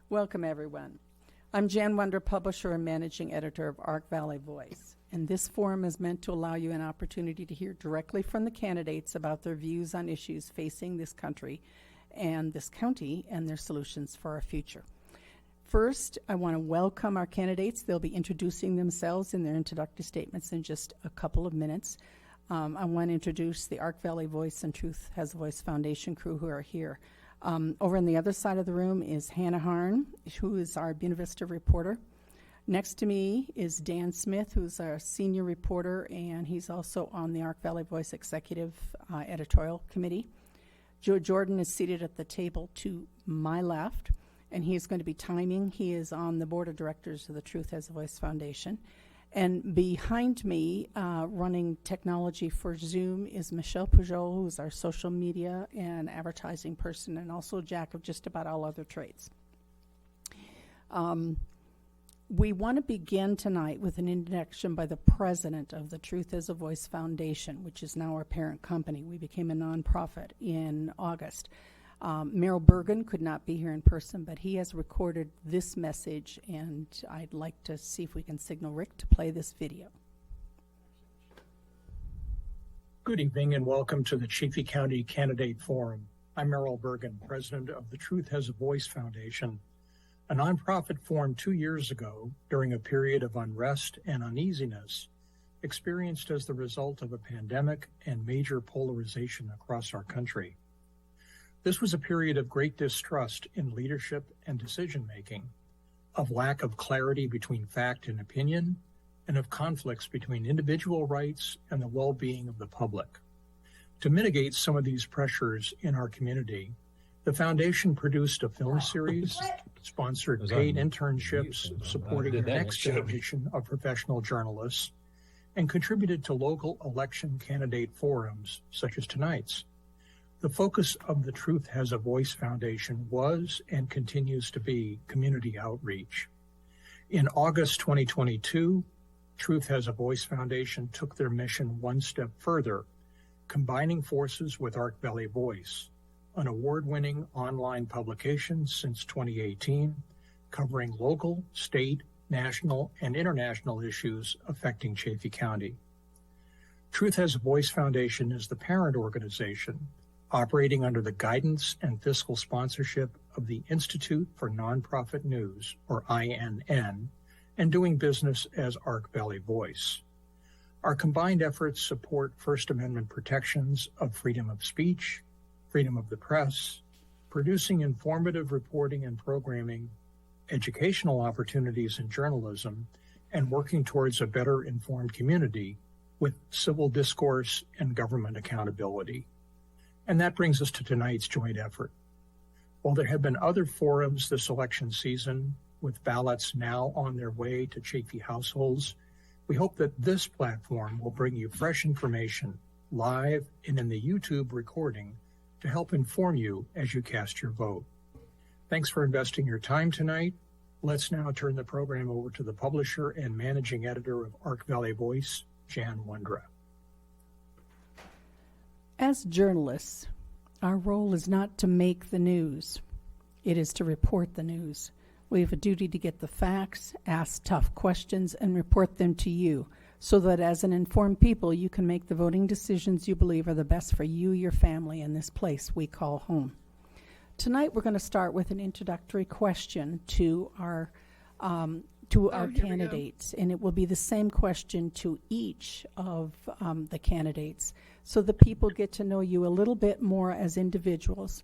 Welcome, everyone. I'm Jan Wunder, publisher and managing editor of Ark Valley Voice, and this forum is meant to allow you an opportunity to hear directly from the candidates about their views on issues facing this country and this county and their solutions for our future. First, I want to welcome our candidates. They'll be introducing themselves in their introductory statements in just a couple of minutes. I want to introduce the Ark Valley Voice and Truth Has a Voice Foundation crew who are here. Over on the other side of the room is Hannah Harn, who is our Buena Vista reporter. Next to me is Dan Smith, who's our senior reporter, and he's also on the Ark Valley Voice Executive Editorial Committee. Joe Jordan is seated at the table to my left, and he is going to be timing. He is on the board of directors of the Truth Has a Voice Foundation. And behind me, running technology for Zoom, is Michelle Pujol, who's our social media and advertising person, and also jack of just about all other trades. We want to begin tonight with an introduction by the president of the Truth Has a Voice Foundation, which is now our parent company. We became a nonprofit in August. Merrill Bergen could not be here in person, but he has recorded this message, and I'd like to see if we can signal Rick to play this video. Good evening and welcome to the Chaffee County Candidate Forum. I'm Merrill Bergen, president of the Truth Has a Voice Foundation, a nonprofit formed 2 years ago during a period of unrest and uneasiness experienced as the result of a pandemic and major polarization across our country. This was a period of great distrust in leadership and decision-making, of lack of clarity between fact and opinion, and of conflicts between individual rights and the well-being of the public. To mitigate some of these pressures in our community, the foundation produced a film series, sponsored paid internships supporting the next generation of professional journalists, and contributed to local election candidate forums such as tonight's. The focus of the Truth Has a Voice Foundation was and continues to be community outreach. In August 2022, Truth Has a Voice Foundation took their mission one step further, combining forces with Ark Valley Voice, an award-winning online publication since 2018, covering local, state, national, and international issues affecting Chaffee County. Truth Has a Voice Foundation is the parent organization operating under the guidance and fiscal sponsorship of the Institute for Nonprofit News, or INN, and doing business as Ark Valley Voice. Our combined efforts support First Amendment protections of freedom of speech, freedom of the press, producing informative reporting and programming, educational opportunities in journalism, and working towards a better informed community with civil discourse and government accountability. And that brings us to tonight's joint effort. While there have been other forums this election season, with ballots now on their way to Chaffee households, we hope that this platform will bring you fresh information, live and in the YouTube recording, to help inform you as you cast your vote. Thanks for investing your time tonight. Let's now turn the program over to the publisher and managing editor of Ark Valley Voice, Jan Wunder. As journalists, our role is not to make the news. It is to report the news. We have a duty to get the facts, ask tough questions, and report them to you so that as an informed people, you can make the voting decisions you believe are the best for you, your family, and this place we call home. Tonight, we're going to start with an introductory question to our candidates, and it will be the same question to each of the candidates, so the people get to know you a little bit more as individuals.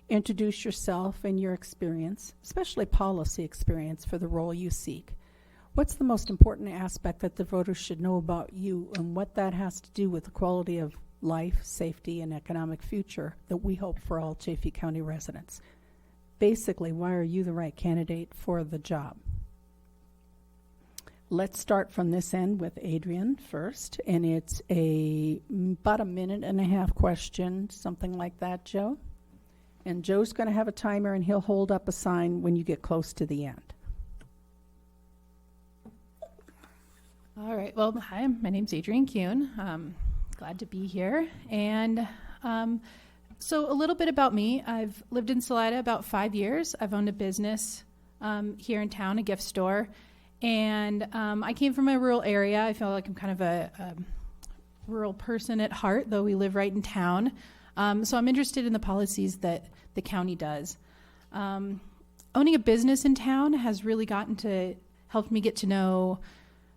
Introduce yourself and your experience, especially policy experience for the role you seek. What's the most important aspect that the voters should know about you, and what that has to do with the quality of life, safety, and economic future that we hope for all Chaffee County residents? Basically, why are you the right candidate for the job? Let's start from this end with Adrian first, and it's about a minute and a half question, something like that, Joe. And Joe's going to have a timer, and he'll hold up a sign when you get close to the end. All right. Well, hi, my name's Adrian Kuhn. Glad to be here. And so a little bit about me. I've lived in Salida about 5 years. I've owned a business here in town, a gift store. And I came from a rural area. I feel like I'm kind of a rural person at heart, though we live right in town. So I'm interested in the policies that the county does. Owning a business in town has really helped me get to know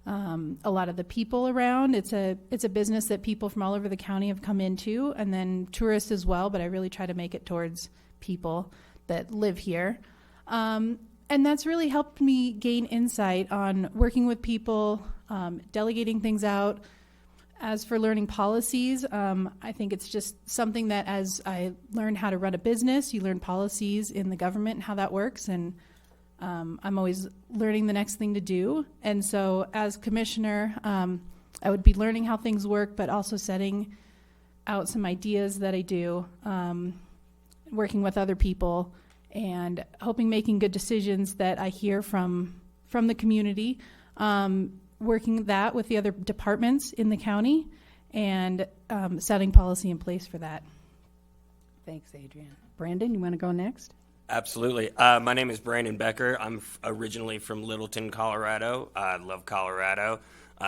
a lot of the people around. It's a business that people from all over the county have come into, and then tourists as well, but I really try to make it towards people that live here. And that's really helped me gain insight on working with people, delegating things out. As for learning policies, I think it's just something that as I learn how to run a business, you learn policies in the government and how that works, and I'm always learning the next thing to do. And so as commissioner, I would be learning how things work, but also setting out some ideas that I do, working with other people, and making good decisions that I hear from the community, working that with the other departments in the county, and setting policy in place for that. Thanks, Adrian. Brandon, you want to go next? Absolutely. My name is Brandon Becker. I'm originally from Littleton, Colorado. I love Colorado.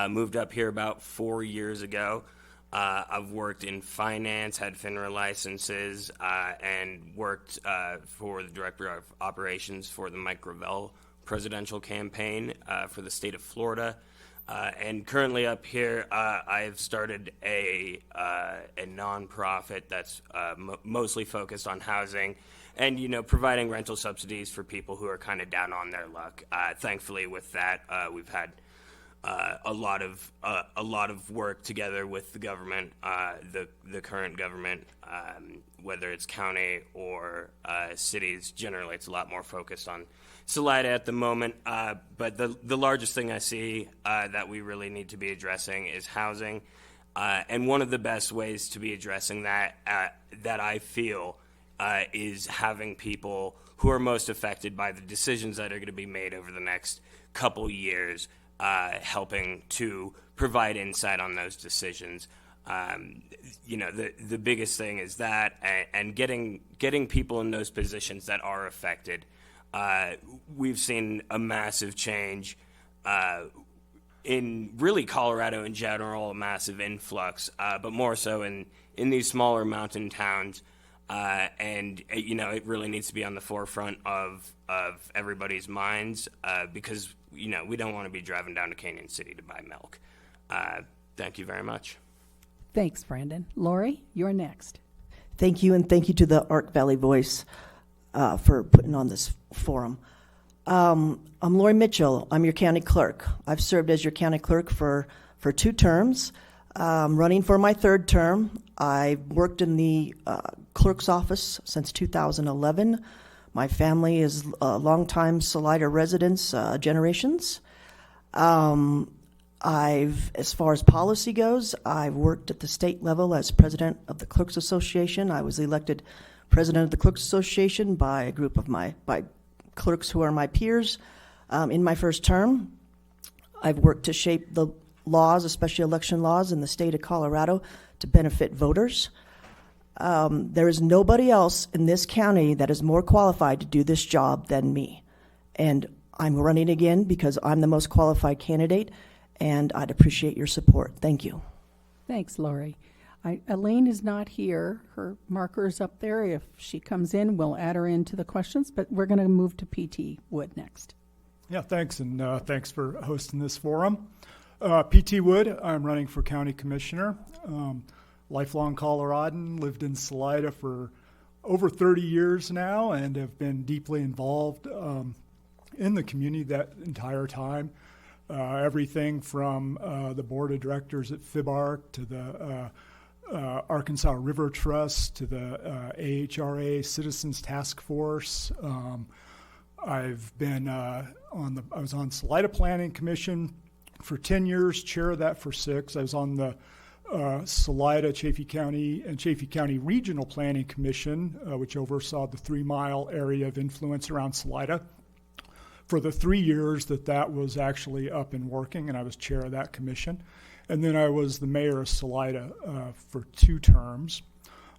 Moved up here about 4 years ago. I've worked in finance, had FINRA licenses, and worked for the Director of Operations for the Mike Gravel presidential campaign for the state of Florida. And currently up here, I've started a nonprofit that's mostly focused on housing and, providing rental subsidies for people who are kind of down on their luck. Thankfully, with that, we've had a lot of work together with the government, the current government, whether it's county or cities. Generally, it's a lot more focused on Salida at the moment. But the largest thing I see that we really need to be addressing is housing. And one of the best ways to be addressing that I feel is having people who are most affected by the decisions that are going to be made over the next couple years, helping to provide insight on those decisions. The biggest thing is that, and getting people in those positions that are affected. We've seen a massive change in really Colorado in general, a massive influx, but more so in these smaller mountain towns. And it really needs to be on the forefront of everybody's minds, because we don't want to be driving down to Canyon City to buy milk. Thank you very much. Thanks, Brandon. Lori, you're next. Thank you, and thank you to the Ark Valley Voice for putting on this forum. I'm Lori Mitchell. I'm your county clerk. I've served as your county clerk for 2 terms. Running for my 3rd term. I've worked in the clerk's office since 2011. My family is longtime Salida residents, generations. As far as policy goes, I've worked at the state level as president of the Clerks Association. I was elected president of the Clerks Association by a group of by clerks who are my peers in my 1st term. I've worked to shape the laws, especially election laws in the state of Colorado, to benefit voters. There is nobody else in this county that is more qualified to do this job than me. And I'm running again because I'm the most qualified candidate, and I'd appreciate your support. Thank you. Thanks, Lori. Elaine is not here. Her marker is up there. If she comes in, we'll add her into the questions, but we're going to move to P.T. Wood next. Yeah, thanks, and thanks for hosting this forum. P.T. Wood, I'm running for county commissioner. Lifelong Coloradan, lived in Salida for over 30 years now and have been deeply involved in the community that entire time. Everything from the board of directors at FIBARC to the Arkansas River Trust to the AHRA Citizens Task Force. I've been I was on Salida Planning Commission for 10 years, chair of that for 6. I was on the Salida, Chaffee County, and Chaffee County Regional Planning Commission, which oversaw the 3-mile area of influence around Salida, for the 3 years that was actually up and working, and I was chair of that commission. And then I was the mayor of Salida for 2 terms.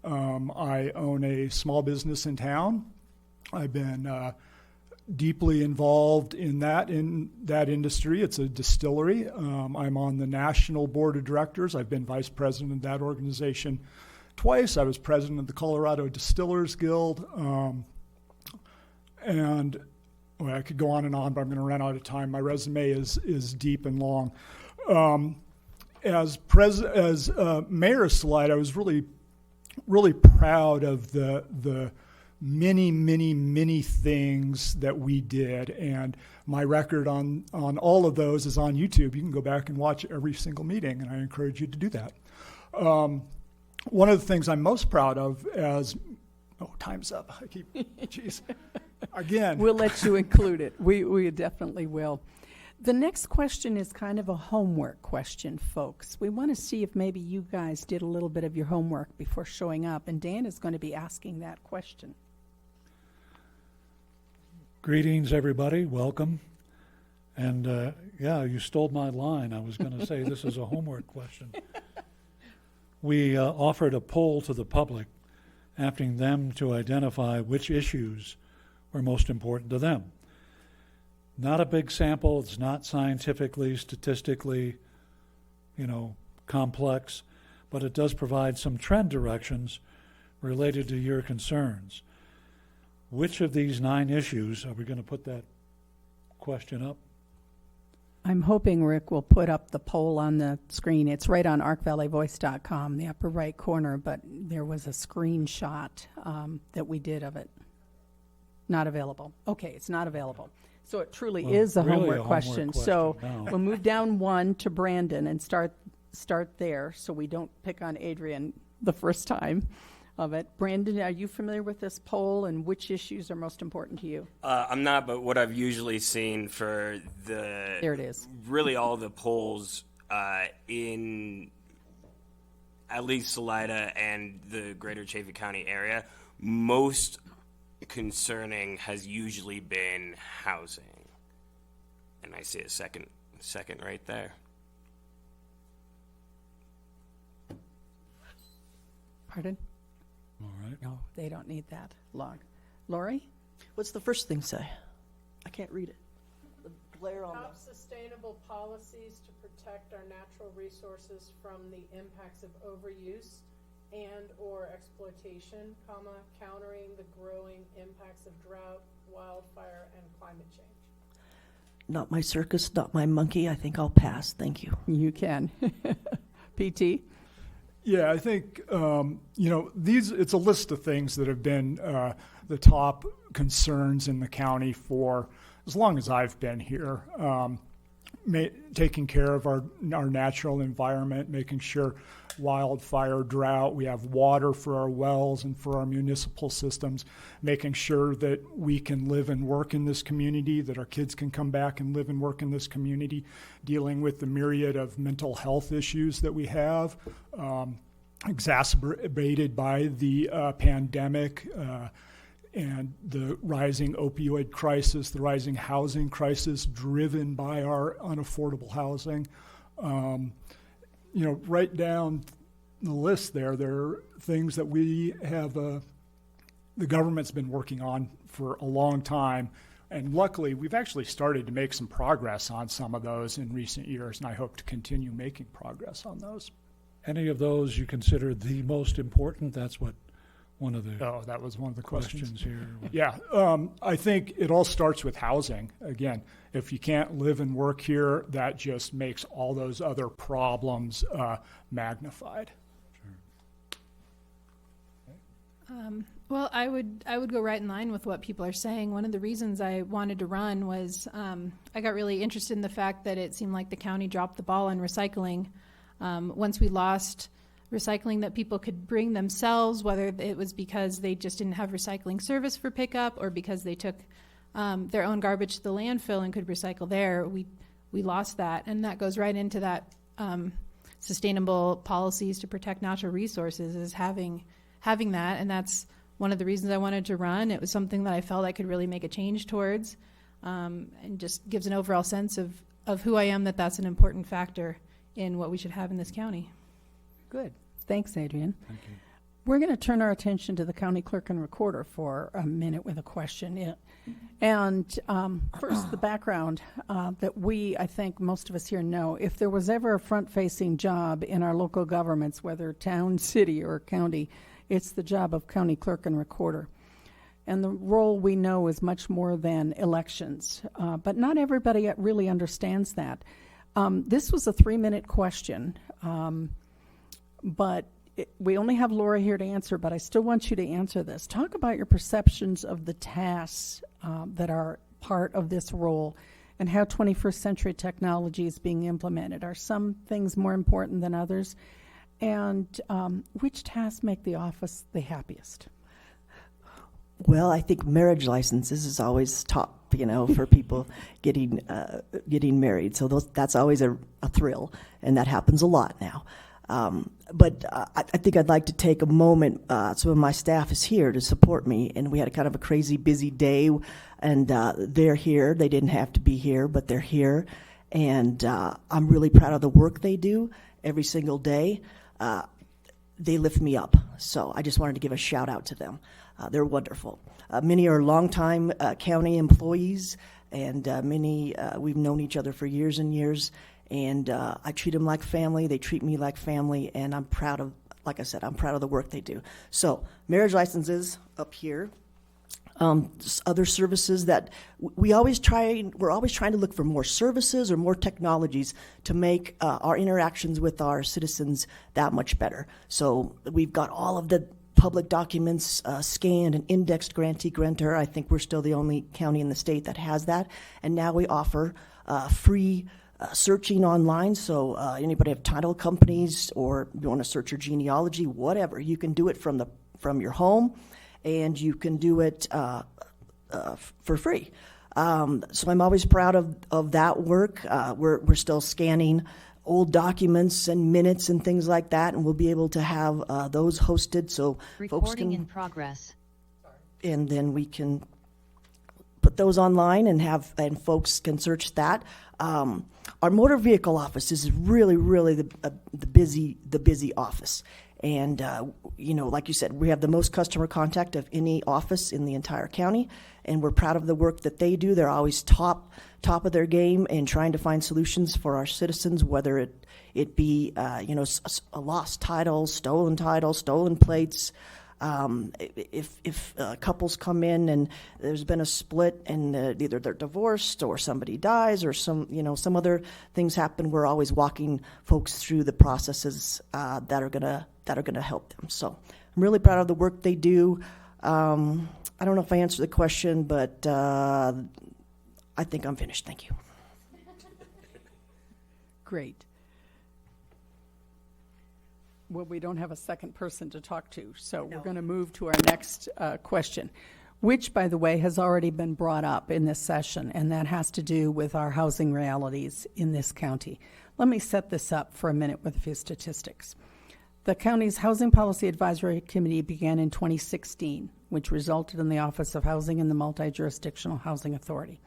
I own a small business in town. I've been deeply involved in that industry. It's a distillery. I'm on the national board of directors. I've been vice president of that organization twice. I was president of the Colorado Distillers Guild. And well, I could go on and on, but I'm going to run out of time. My resume is deep and long. As mayor of Salida, I was really proud of the many things that we did, and my record on all of those is on YouTube. You can go back and watch every single meeting, and I encourage you to do that. One of the things I'm most proud of time's up. I keep, jeez. Again. We'll let you include it. We definitely will. The next question is kind of a homework question, folks. We want to see if maybe you guys did a little bit of your homework before showing up, and Dan is going to be asking that question. Greetings, everybody. Welcome. And yeah, you stole my line. I was going to say this is a homework question. We offered a poll to the public, asking them to identify which issues were most important to them. Not a big sample. It's not scientifically, statistically, complex, but it does provide some trend directions related to your concerns. Which of these 9 issues, are we going to put that question up? I'm hoping Rick will put up the poll on the screen. It's right on arkvalleyvoice.com, the upper right corner, but there was a screenshot that we did of it. Not available. Okay, it's not available. So it truly is a really homework question. So now. we'll move down 1 to Brandon and start there so we don't pick on Adrian the first time of it. Brandon, are you familiar with this poll and which issues are most important to you? I'm not, but what I've usually seen for There it is. really all the polls in at least Salida and the greater Chaffey County area, most concerning has usually been housing. And I see a second right there. Pardon? All right. No, they don't need that log. Lori? What's the first thing say? I can't read it. The glare on Adopt sustainable policies to protect our natural resources from the impacts of overuse and or exploitation, countering the growing impacts of drought, wildfire, and climate change. Not my circus, not my monkey. I think I'll pass. Thank you. You can. PT? Yeah, I think, it's a list of things that have been the top concerns in the county for as long as I've been here. Taking care of our natural environment, making sure wildfire, drought, we have water for our wells and for our municipal systems, making sure that we can live and work in this community, that our kids can come back and live and work in this community, dealing with the myriad of mental health issues that we have, exacerbated by the pandemic and the rising opioid crisis, the rising housing crisis driven by our unaffordable housing. Right down the list there are things that we have, the government's been working on for a long time. And luckily, we've actually started to make some progress on some of those in recent years, and I hope to continue making progress on those. Any of those you consider the most important? That's what one of the Oh, that was one of the questions here. Yeah, I think it all starts with housing. Again, if you can't live and work here, that just makes all those other problems magnified. Well, I would go right in line with what people are saying. One of the reasons I wanted to run was I got really interested in the fact that it seemed like the county dropped the ball on recycling. Once we lost recycling that people could bring themselves, whether it was because they just didn't have recycling service for pickup or because they took their own garbage to the landfill and could recycle there, we lost that. And that goes right into that sustainable policies to protect natural resources is having that. And that's one of the reasons I wanted to run. It was something that I felt I could really make a change towards, and just gives an overall sense of who I am, that's an important factor in what we should have in this county. Good. Thanks, Adrian. Thank you. We're going to turn our attention to the county clerk and recorder for a minute with a question. And first, the background that I think most of us here know. If there was ever a front-facing job in our local governments, whether town, city, or county, it's the job of county clerk and recorder. And the role we know is much more than elections. But not everybody really understands that. This was a 3-minute question, but we only have Laura here to answer, but I still want you to answer this. Talk about your perceptions of the tasks that are part of this role and how 21st century technology is being implemented. Are some things more important than others? And which tasks make the office the happiest? Well, I think marriage licenses is always top, for people getting married. So that's always a thrill, and that happens a lot now. But I think I'd like to take a moment. Some of my staff is here to support me, and we had a kind of a crazy busy day, and they're here. They didn't have to be here, but they're here, and I'm really proud of the work they do every single day. They lift me up, so I just wanted to give a shout out to them. They're wonderful. Many are longtime county employees, and many we've known each other for years and years. And I treat them like family. They treat me like family, and I'm proud of, like I said, I'm proud of the work they do. So marriage licenses up here. Other services that we're always trying to look for more services or more technologies to make our interactions with our citizens that much better. So we've got all of the public documents scanned and indexed grantee-grantor. I think we're still the only county in the state that has that. And now we offer free searching online, so anybody have title companies or you want to search your genealogy, whatever, you can do it from your home, and you can do it for free. So I'm always proud of that work. We're still scanning old documents and minutes and things like that, and we'll be able to have those hosted so folks can. Recording in progress. And then we can put those online and folks can search that. Our motor vehicle office is really the busy office, and like you said, we have the most customer contact of any office in the entire county, and we're proud of the work that they do. They're always top of their game and trying to find solutions for our citizens, whether it be a lost title, stolen plates. If couples come in and there's been a split and either they're divorced or somebody dies or some other things happen, we're always walking folks through the processes that are gonna help them. So I'm really proud of the work they do. I don't know if I answered the question, but I think I'm finished. Thank you. Great. Well, we don't have a second person to talk to, so we're going to move to our next question, which, by the way, has already been brought up in this session, and that has to do with our housing realities in this county. Let me set this up for a minute with a few statistics. The county's Housing Policy Advisory Committee began in 2016, which resulted in the Office of Housing and the Multi-Jurisdictional Housing Authority.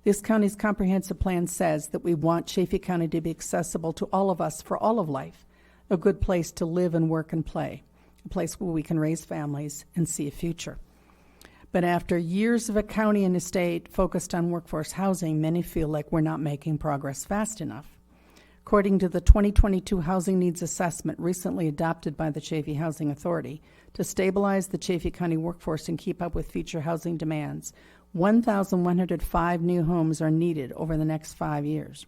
This county's comprehensive plan says that we want Chaffey County to be accessible to all of us for all of life, a good place to live and work and play, a place where we can raise families and see a future. But after years of a county and a state focused on workforce housing, many feel like we're not making progress fast enough. According to the 2022 Housing Needs Assessment recently adopted by the Chaffey Housing Authority, to stabilize the Chaffey County workforce and keep up with future housing demands, 1,105 new homes are needed over the next 5 years.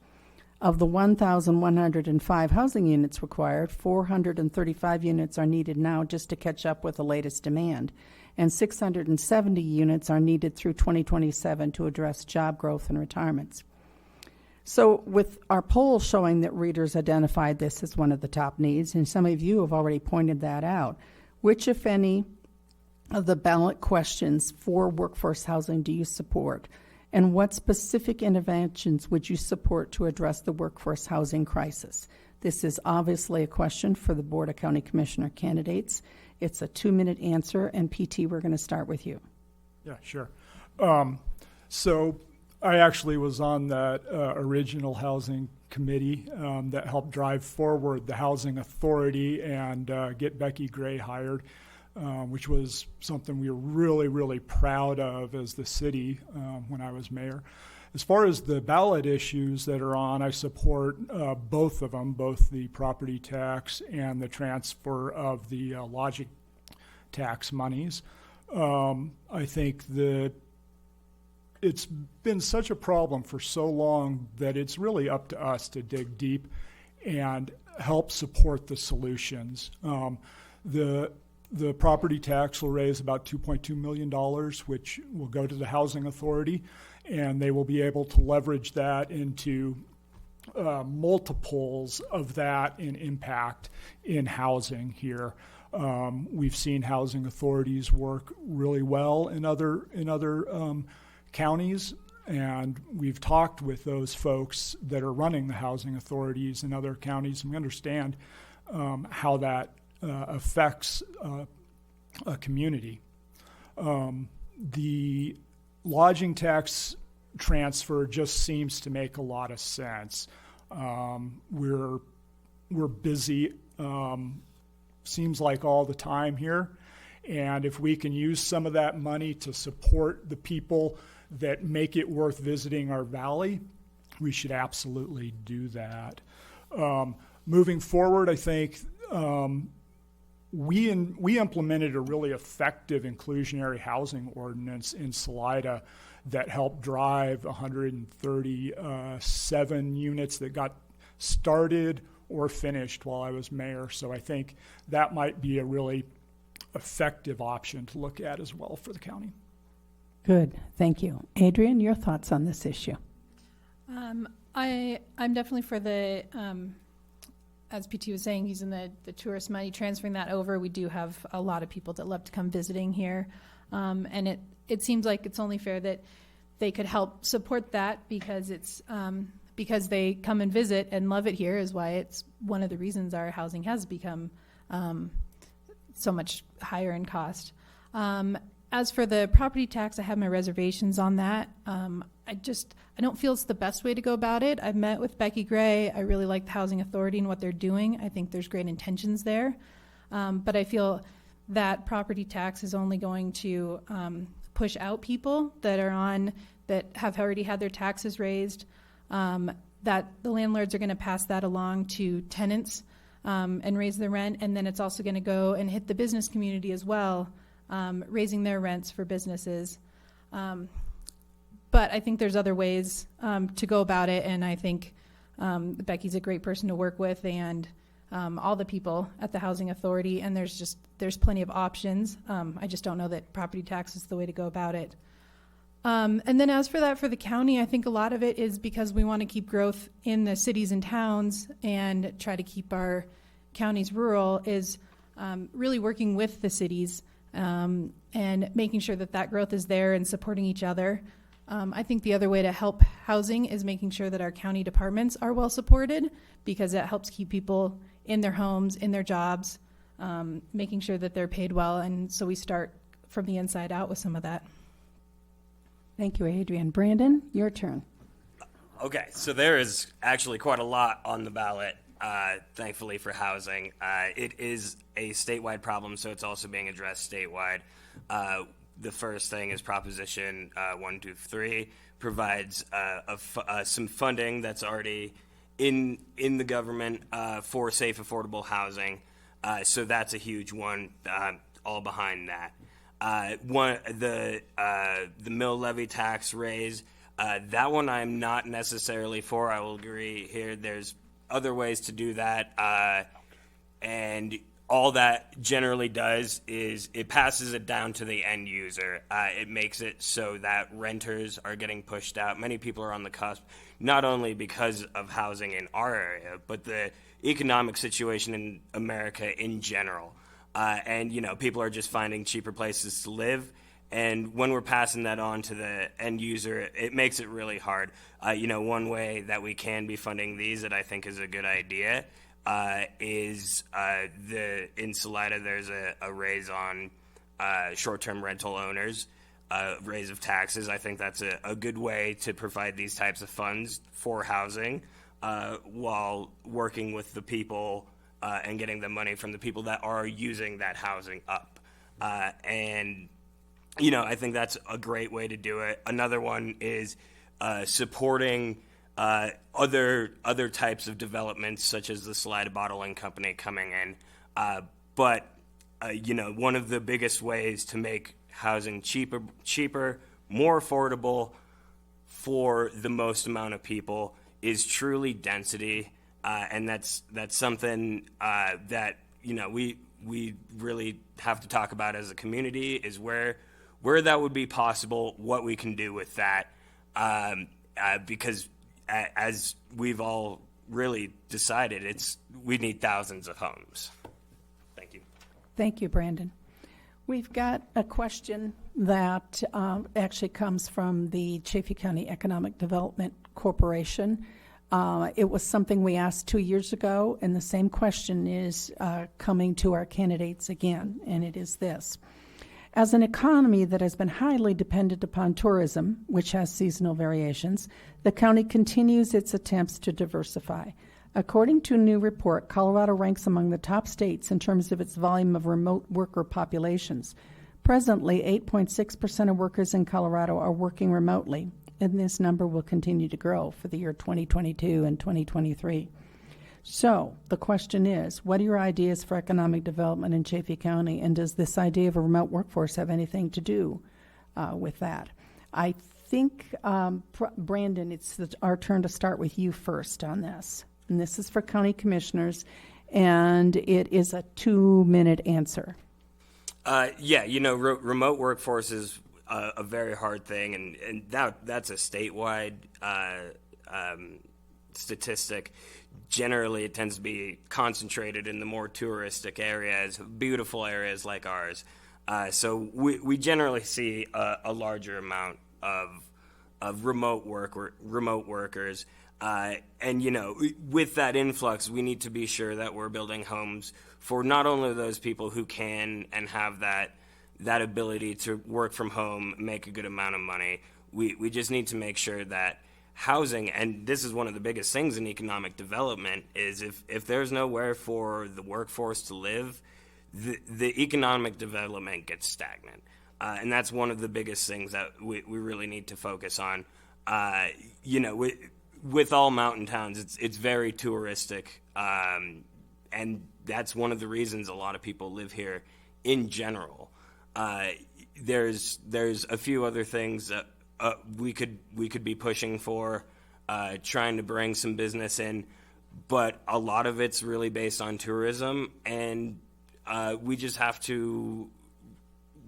Of the 1,105 housing units required, 435 units are needed now just to catch up with the latest demand, and 670 units are needed through 2027 to address job growth and retirements. So with our poll showing that readers identified this as one of the top needs, and some of you have already pointed that out, which, if any, of the ballot questions for workforce housing do you support? And what specific interventions would you support to address the workforce housing crisis? This is obviously a question for the Board of County Commissioner candidates. It's a 2-minute answer, and PT, we're going to start with you. Yeah, sure. So I actually was on that original housing committee that helped drive forward the housing authority and get Becky Gray hired, which was something we were really, really proud of as the city when I was mayor. As far as the ballot issues that are on, I support both of them, both the property tax and the transfer of the lodging tax monies. I think that it's been such a problem for so long that it's really up to us to dig deep and help support the solutions. The property tax will raise about $2.2 million, which will go to the Housing Authority, and they will be able to leverage that into multiples of that in impact in housing here. We've seen housing authorities work really well in other counties, and we've talked with those folks that are running the housing authorities in other counties, and we understand how that affects a community. The lodging tax transfer just seems to make a lot of sense. We're busy, seems like all the time here, and if we can use some of that money to support the people that make it worth visiting our valley, we should absolutely do that. Moving forward, I think we implemented a really effective inclusionary housing ordinance in Salida that helped drive 137 units that got started or finished while I was mayor. So I think that might be a really effective option to look at as well for the county. Good, thank you. Adrian, your thoughts on this issue? I'm definitely for the, as PT was saying, using the tourist money, transferring that over. We do have a lot of people that love to come visiting here. And it seems like it's only fair that they could help support that because it's, because they come and visit and love it here is why it's one of the reasons our housing has become so much higher in cost. As for the property tax, I have my reservations on that. I don't feel it's the best way to go about it. I've met with Becky Gray. I really like the Housing Authority and what they're doing. I think there's great intentions there. But I feel that property tax is only going to push out people that have already had their taxes raised, that the landlords are going to pass that along to tenants and raise the rent. And then it's also going to go and hit the business community as well, raising their rents for businesses. But I think there's other ways to go about it, and I think Becky's a great person to work with, and all the people at the Housing Authority, and there's plenty of options. I just don't know that property tax is the way to go about it. And then as for that for the county, I think a lot of it is because we want to keep growth in the cities and towns and try to keep our counties rural, is really working with the cities and making sure that growth is there and supporting each other. I think the other way to help housing is making sure that our county departments are well supported, because that helps keep people in their homes, in their jobs, making sure that they're paid well. And so we start from the inside out with some of that. Thank you, Adrian. Brandon, your turn. Okay, so there is actually quite a lot on the ballot, thankfully, for housing. It is a statewide problem, so it's also being addressed statewide. The first thing is Proposition 123 provides some funding that's already in the government for safe, affordable housing. So that's a huge one, all behind that. The mill levy tax raise, that one I'm not necessarily for. I will agree here. There's other ways to do that. And all that generally does is it passes it down to the end user. It makes it so that renters are getting pushed out. Many people are on the cusp, not only because of housing in our area, but the economic situation in America in general. And, people are just finding cheaper places to live. And when we're passing that on to the end user, it makes it really hard. One way that we can be funding these that I think is a good idea is in Salida, there's a raise on short-term rental owners. raise of taxes. I think that's a good way to provide these types of funds for housing while working with the people and getting the money from the people that are using that housing up. And, I think that's a great way to do it. Another one is supporting other types of developments, such as the Salida Bottling Company coming in. But one of the biggest ways to make housing cheaper, more affordable for the most amount of people is truly density, and that's something that we really have to talk about as a community, is where that would be possible, what we can do with that, because as we've all really decided, we need thousands of homes. Thank you. Thank you, Brandon. We've got a question that actually comes from the Chaffee County Economic Development Corporation. It was something we asked 2 years ago, and the same question is coming to our candidates again, and it is this. As an economy that has been highly dependent upon tourism, which has seasonal variations, the county continues its attempts to diversify. According to a new report, Colorado ranks among the top states in terms of its volume of remote worker populations. Presently, 8.6% of workers in Colorado are working remotely, and this number will continue to grow for the year 2022 and 2023. So the question is, what are your ideas for economic development in Chaffee County, and does this idea of a remote workforce have anything to do with that? I think, Brandon, it's our turn to start with you first on this. And this is for county commissioners, and it is a 2-minute answer. Remote workforce is a very hard thing, and that's a statewide statistic. Generally, it tends to be concentrated in the more touristic areas, beautiful areas like ours. So we generally see a larger amount of remote workers. With that influx, we need to be sure that we're building homes for not only those people who can and have that ability to work from home, make a good amount of money. We just need to make sure that housing, and this is one of the biggest things in economic development, is if there's nowhere for the workforce to live, the economic development gets stagnant. And that's one of the biggest things that we really need to focus on. With all mountain towns, it's very touristic, and that's one of the reasons a lot of people live here in general. There's a few other things that we could be pushing for, trying to bring some business in, but a lot of it's really based on tourism, and we just have to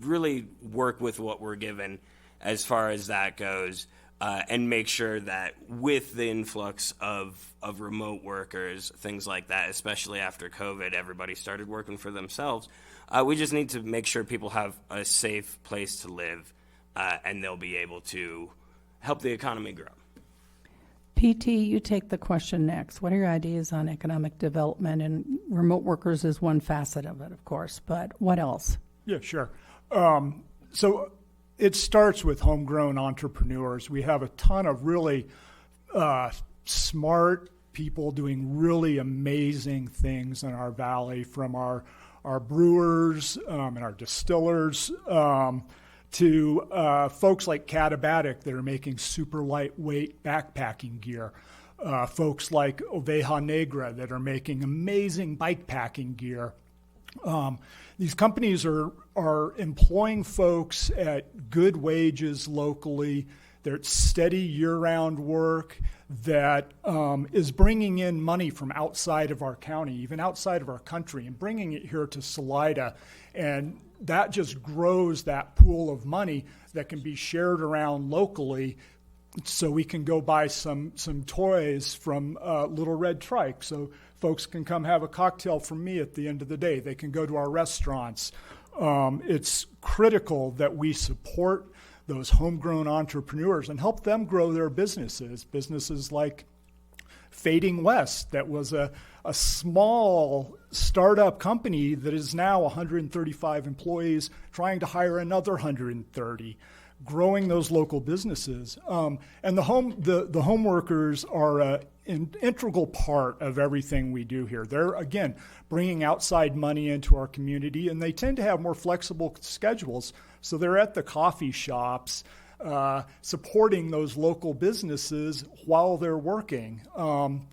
really work with what we're given as far as that goes. And make sure that with the influx of remote workers, things like that, especially after COVID, everybody started working for themselves. We just need to make sure people have a safe place to live, and they'll be able to help the economy grow. PT, you take the question next. What are your ideas on economic development? And remote workers is one facet of it, of course, but what else? Yeah, sure. So it starts with homegrown entrepreneurs. We have a ton of really smart people doing really amazing things in our valley, from our brewers and our distillers to folks like Katabatic that are making super lightweight backpacking gear. Folks like Oveja Negra that are making amazing bike packing gear. These companies are employing folks at good wages locally. They're steady year-round work that is bringing in money from outside of our county, even outside of our country, and bringing it here to Salida. And that just grows that pool of money that can be shared around locally, so we can go buy some toys from Little Red Trike, so folks can come have a cocktail from me at the end of the day. They can go to our restaurants. It's critical that we support those homegrown entrepreneurs and help them grow their businesses. Businesses like Fading West, that was a small startup company that is now 135 employees, trying to hire another 130. growing those local businesses. And the home workers are an integral part of everything we do here. They're, again, bringing outside money into our community, and they tend to have more flexible schedules. So they're at the coffee shops, supporting those local businesses while they're working. And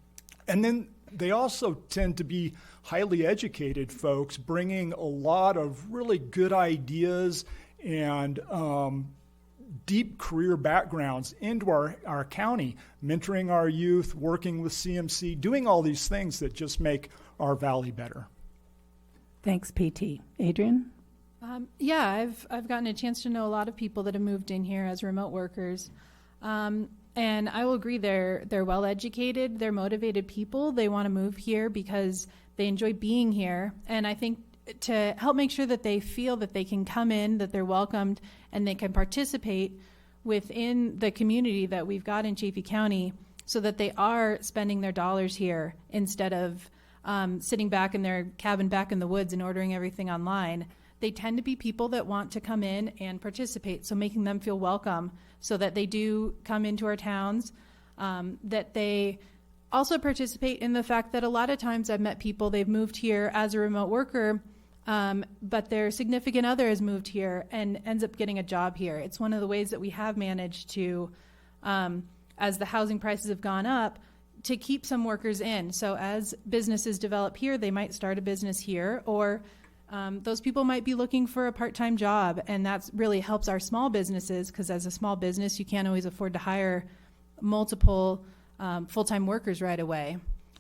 then they also tend to be highly educated folks, bringing a lot of really good ideas and deep career backgrounds into our county, mentoring our youth, working with CMC, doing all these things that just make our valley better. Thanks, PT. Adrian? Yeah, I've gotten a chance to know a lot of people that have moved in here as remote workers. And I will agree, they're well educated, they're motivated people. They want to move here because they enjoy being here. And I think to help make sure that they feel that they can come in, that they're welcomed, and they can participate within the community that we've got in Chaffee County, so that they are spending their dollars here instead of sitting back in their cabin back in the woods and ordering everything online. They tend to be people that want to come in and participate, so making them feel welcome so that they do come into our towns, that they also participate in the fact that a lot of times I've met people, they've moved here as a remote worker, but their significant other has moved here and ends up getting a job here. It's one of the ways that we have managed to, as the housing prices have gone up, to keep some workers in. So as businesses develop here, they might start a business here, or those people might be looking for a part-time job, and that really helps our small businesses, because as a small business, you can't always afford to hire multiple full-time workers right away.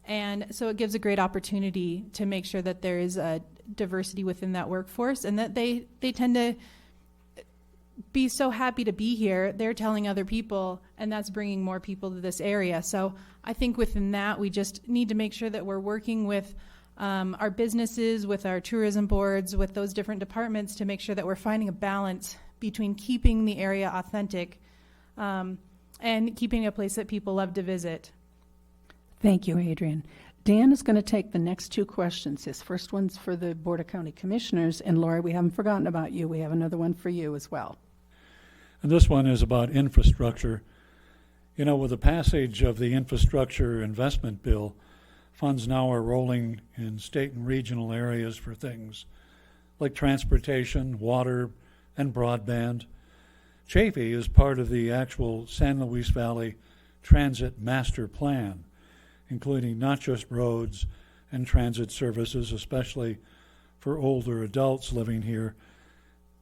And so it gives a great opportunity to make sure that there is a diversity within that workforce, and that they tend to be so happy to be here. They're telling other people, and that's bringing more people to this area. So I think within that, we just need to make sure that we're working with our businesses, with our tourism boards, with those different departments, to make sure that we're finding a balance between keeping the area authentic and keeping a place that people love to visit. Thank you, Adrian. Dan is going to take the next two questions. His first one's for the Board of County Commissioners, and Lori, we haven't forgotten about you. We have another one for you as well. And this one is about infrastructure. You know, with the passage of the infrastructure investment bill, funds now are rolling in state and regional areas for things like transportation, water, and broadband. Chaffee is part of the actual San Luis Valley Transit Master Plan, including not just roads and transit services, especially for older adults living here.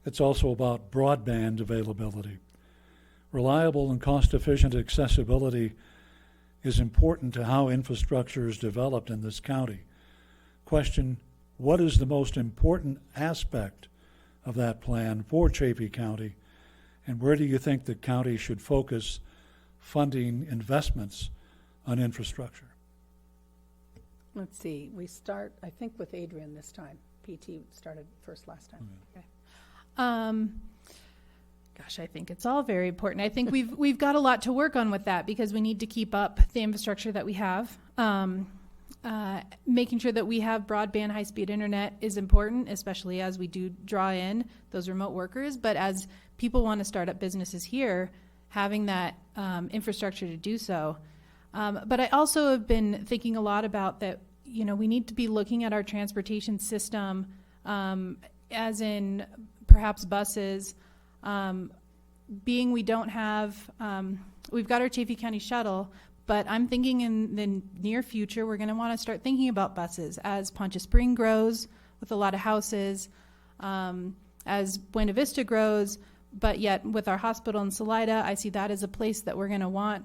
It's also about broadband availability. Reliable and cost-efficient accessibility is important to how infrastructure is developed in this county. Question, what is the most important aspect of that plan for Chaffee County, and where do you think the county should focus funding investments on infrastructure? Let's see. We start, I think, with Adrian this time. PT started first last time. Okay. Gosh, I think it's all very important. I think we've got a lot to work on with that, because we need to keep up the infrastructure that we have. Making sure that we have broadband, high-speed internet is important, especially as we do draw in those remote workers. But as people want to start up businesses here, having that infrastructure to do so. But I also have been thinking a lot about that, you know, we need to be looking at our transportation system, as in perhaps buses, being we don't have, we've got our Chaffee County shuttle, but I'm thinking in the near future, we're going to want to start thinking about buses as Poncha Spring grows with a lot of houses, as Buena Vista grows, but yet with our hospital in Salida, I see that as a place that we're going to want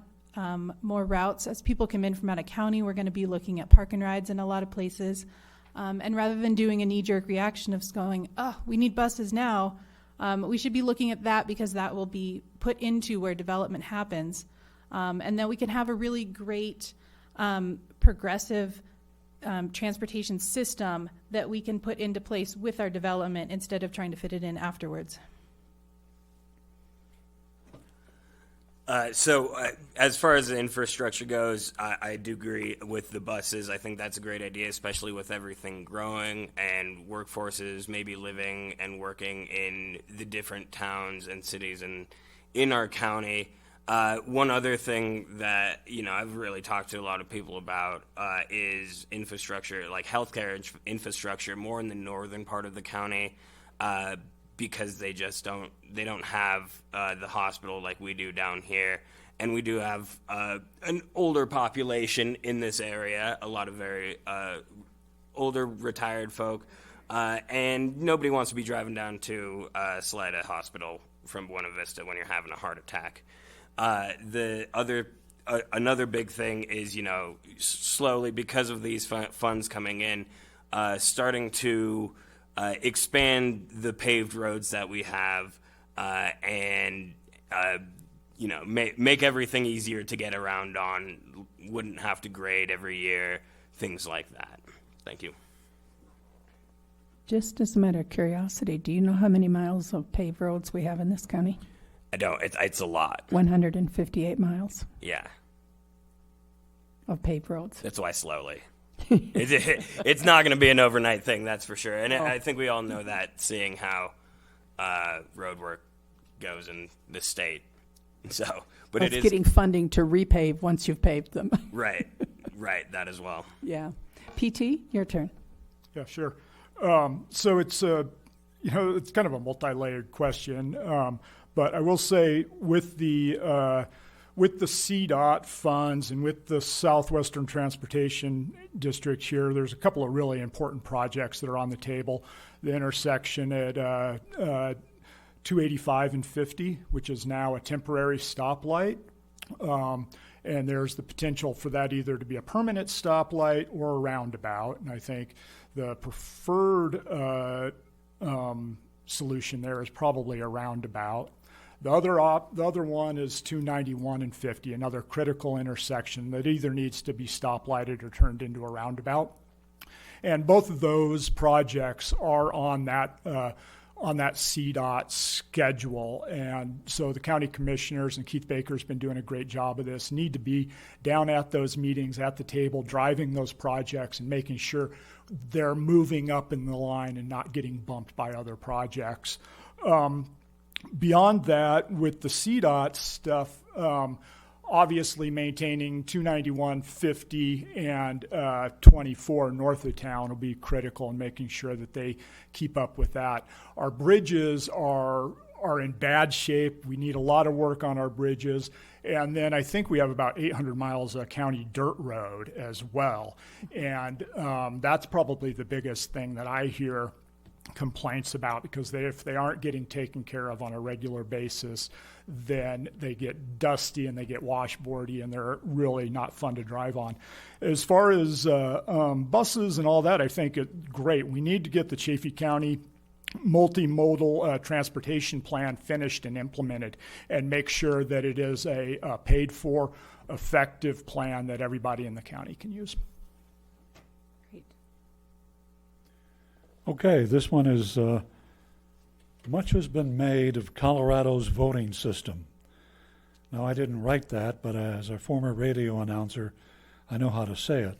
more routes. As people come in from out of county, we're going to be looking at park and rides in a lot of places. And rather than doing a knee-jerk reaction of going, oh, we need buses now, we should be looking at that, because that will be put into where development happens. And then we can have a really great progressive transportation system that we can put into place with our development instead of trying to fit it in afterwards. As far as the infrastructure goes, I do agree with the buses. I think that's a great idea, especially with everything growing and workforces maybe living and working in the different towns and cities in our county. One other thing that, I've really talked to a lot of people about is infrastructure, like healthcare infrastructure, more in the northern part of the county, because they don't have the hospital like we do down here. And we do have an older population in this area, a lot of very older retired folk, and nobody wants to be driving down to Salida Hospital from Buena Vista when you're having a heart attack. Another big thing is, slowly, because of these funds coming in, starting to expand the paved roads that we have, and make everything easier to get around on, wouldn't have to grade every year, things like that. Thank you. Just as a matter of curiosity, do you know how many miles of paved roads we have in this county? I don't. It's a lot. 158 miles Yeah. of paved roads. That's why slowly. It's not going to be an overnight thing, that's for sure. And I think we all know that, seeing how road work goes in this state. So, but It's it is getting funding to repave once you've paved them. right, that as well. Yeah. PT, your turn. Yeah, sure. So it's it's kind of a multi-layered question, but I will say with the CDOT funds and with the Southwestern Transportation District here, there's a couple of really important projects that are on the table. The intersection at 285 and 50, which is now a temporary stoplight. And there's the potential for that either to be a permanent stoplight or a roundabout. And I think the preferred solution there is probably a roundabout. The other one is 291 and 50, another critical intersection that either needs to be stoplighted or turned into a roundabout. And both of those projects are on that CDOT schedule. And so the county commissioners, and Keith Baker's been doing a great job of this, need to be down at those meetings at the table, driving those projects and making sure they're moving up in the line and not getting bumped by other projects. Beyond that, with the CDOT stuff, obviously maintaining 291, 50, and 24 north of town will be critical in making sure that they keep up with that. Our bridges are in bad shape. We need a lot of work on our bridges. And then I think we have about 800 miles of county dirt road as well. And that's probably the biggest thing that I hear complaints about, because if they aren't getting taken care of on a regular basis, then they get dusty and they get washboardy and they're really not fun to drive on. As far as buses and all that, I think it's great. We need to get the Chaffee County multimodal transportation plan finished and implemented, and make sure that it is a paid for, effective plan that everybody in the county can use. Okay, this one is, much has been made of Colorado's voting system. Now, I didn't write that, but as a former radio announcer, I know how to say it.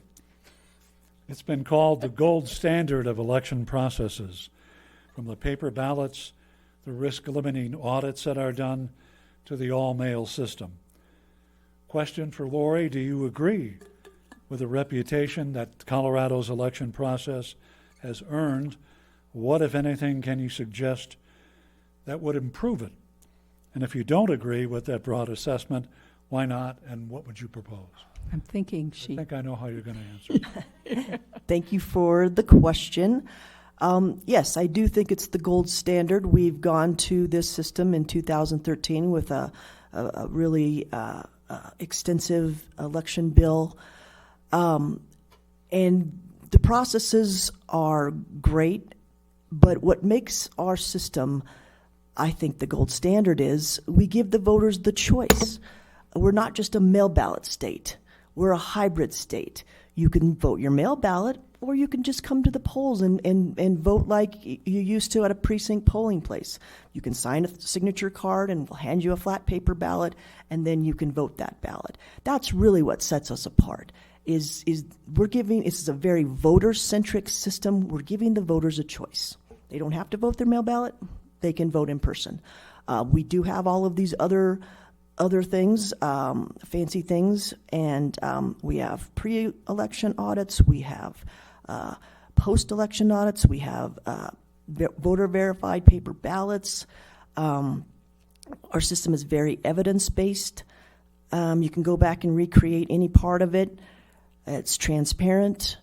It's been called the gold standard of election processes, from the paper ballots, the risk-limiting audits that are done, to the all-mail system. Question for Lori: do you agree with the reputation that Colorado's election process has earned? What, if anything, can you suggest that would improve it? And if you don't agree with that broad assessment, why not, and what would you propose? I'm thinking I think I know how you're going to answer. Thank you for the question. Yes, I do think it's the gold standard. We've gone to this system in 2013 with a really extensive election bill. And the processes are great, but what makes our system, I think, the gold standard is we give the voters the choice. We're not just a mail ballot state. We're a hybrid state. You can vote your mail ballot, or you can just come to the polls and vote like you used to at a precinct polling place. You can sign a signature card and we'll hand you a flat paper ballot, and then you can vote that ballot. That's really what sets us apart. Is we're giving, this is a very voter-centric system. We're giving the voters a choice. They don't have to vote their mail ballot. They can vote in person. We do have all of these other things, fancy things, and we have pre-election audits, we have post-election audits, we have voter-verified paper ballots. Our system is very evidence-based. You can go back and recreate any part of it. It's transparent.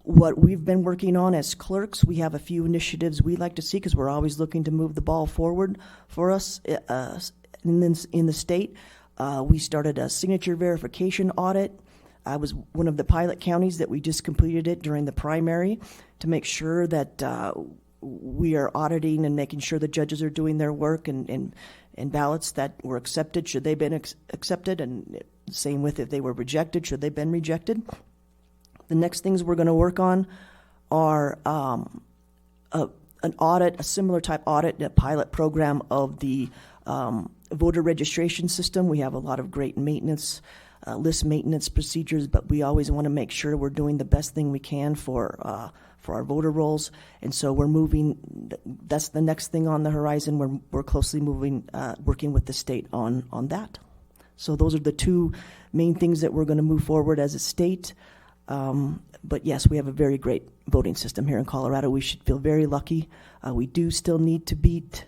What we've been working on as clerks, we have a few initiatives we like to see because we're always looking to move the ball forward for us in the state. We started a signature verification audit. I was one of the pilot counties that we just completed it during the primary to make sure that we are auditing and making sure the judges are doing their work and ballots that were accepted, should they been accepted, and same with if they were rejected, should they been rejected. The next things we're going to work on are an audit, a similar type audit, a pilot program of the voter registration system. We have a lot of great maintenance, list maintenance procedures, but we always want to make sure we're doing the best thing we can for our voter rolls. And so we're moving, that's the next thing on the horizon. We're closely moving, working with the state on that. So those are the two main things that we're going to move forward as a state. But yes, we have a very great voting system here in Colorado. We should feel very lucky. We do still need to beat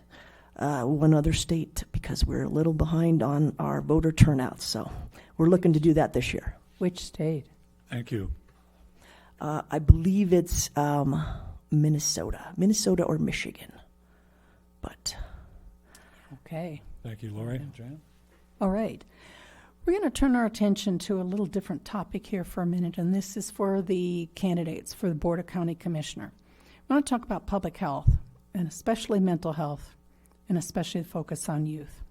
one other state because we're a little behind on our voter turnout. So we're looking to do that this year. Which state? Thank you. I believe it's Minnesota or Michigan. But Okay. Thank you, Lori. Jan? All right. We're going to turn our attention to a little different topic here for a minute, and this is for the candidates for the Board of County Commissioner. I want to talk about public health, and especially mental health, and especially the focus on youth.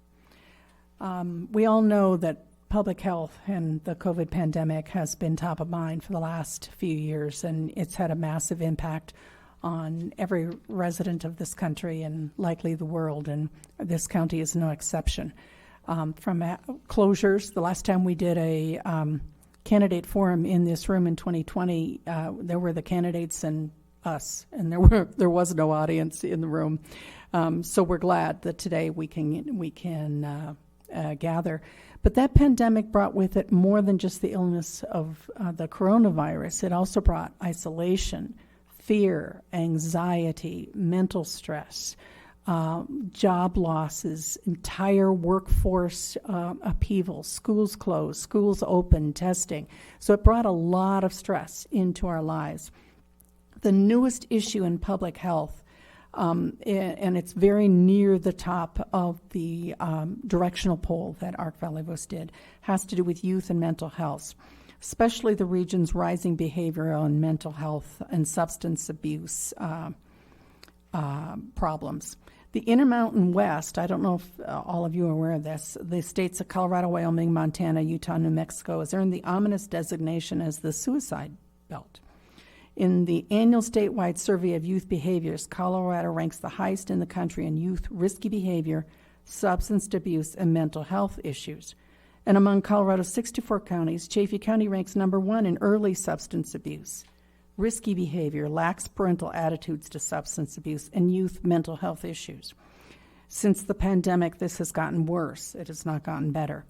We all know that public health and the COVID pandemic has been top of mind for the last few years, and it's had a massive impact on every resident of this country and likely the world, and this county is no exception. From closures, the last time we did a candidate forum in this room in 2020, there were the candidates and us, and there was no audience in the room. So we're glad that today we can gather. But that pandemic brought with it more than just the illness of the coronavirus. It also brought isolation, fear, anxiety, mental stress, job losses, entire workforce upheaval, schools closed, schools open, testing. So it brought a lot of stress into our lives. The newest issue in public health, and it's very near the top of the directional poll that ARC Valley Voice did, has to do with youth and mental health, especially the region's rising behavioral and mental health and substance abuse problems. The Intermountain West, I don't know if all of you are aware of this, the states of Colorado, Wyoming, Montana, Utah, New Mexico has earned the ominous designation as the suicide belt. In the annual statewide survey of youth behaviors, Colorado ranks the highest in the country in youth risky behavior, substance abuse, and mental health issues. And among Colorado's 64 counties, Chaffee County ranks number 1 in early substance abuse, risky behavior, lax parental attitudes to substance abuse, and youth mental health issues. Since the pandemic, this has gotten worse. It has not gotten better.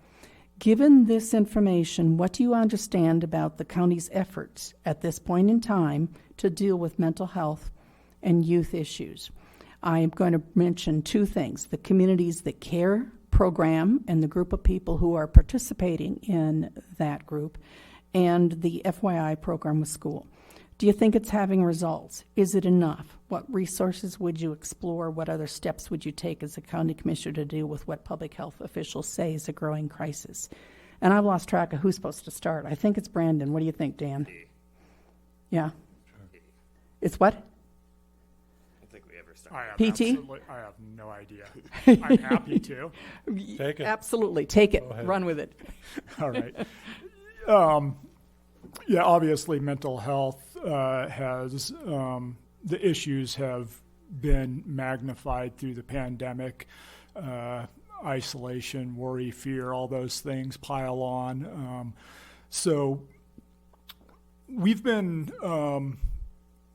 Given this information, what do you understand about the county's efforts at this point in time to deal with mental health and youth issues? I'm going to mention two things: the Communities That Care program and the group of people who are participating in that group, and the FYI program with school. Do you think it's having results? Is it enough? What resources would you explore? What other steps would you take as a county commissioner to deal with what public health officials say is a growing crisis? And I've lost track of who's supposed to start. I think it's Brandon. What do you think, Dan? Yeah? It's what? I don't think we ever I started. have PT? I have no idea. I'm happy to. Take it. Absolutely. Take it. Go ahead. Run with it. All right. Yeah, obviously mental health has, the issues have been magnified through the pandemic. Isolation, worry, fear, all those things pile on. So we've been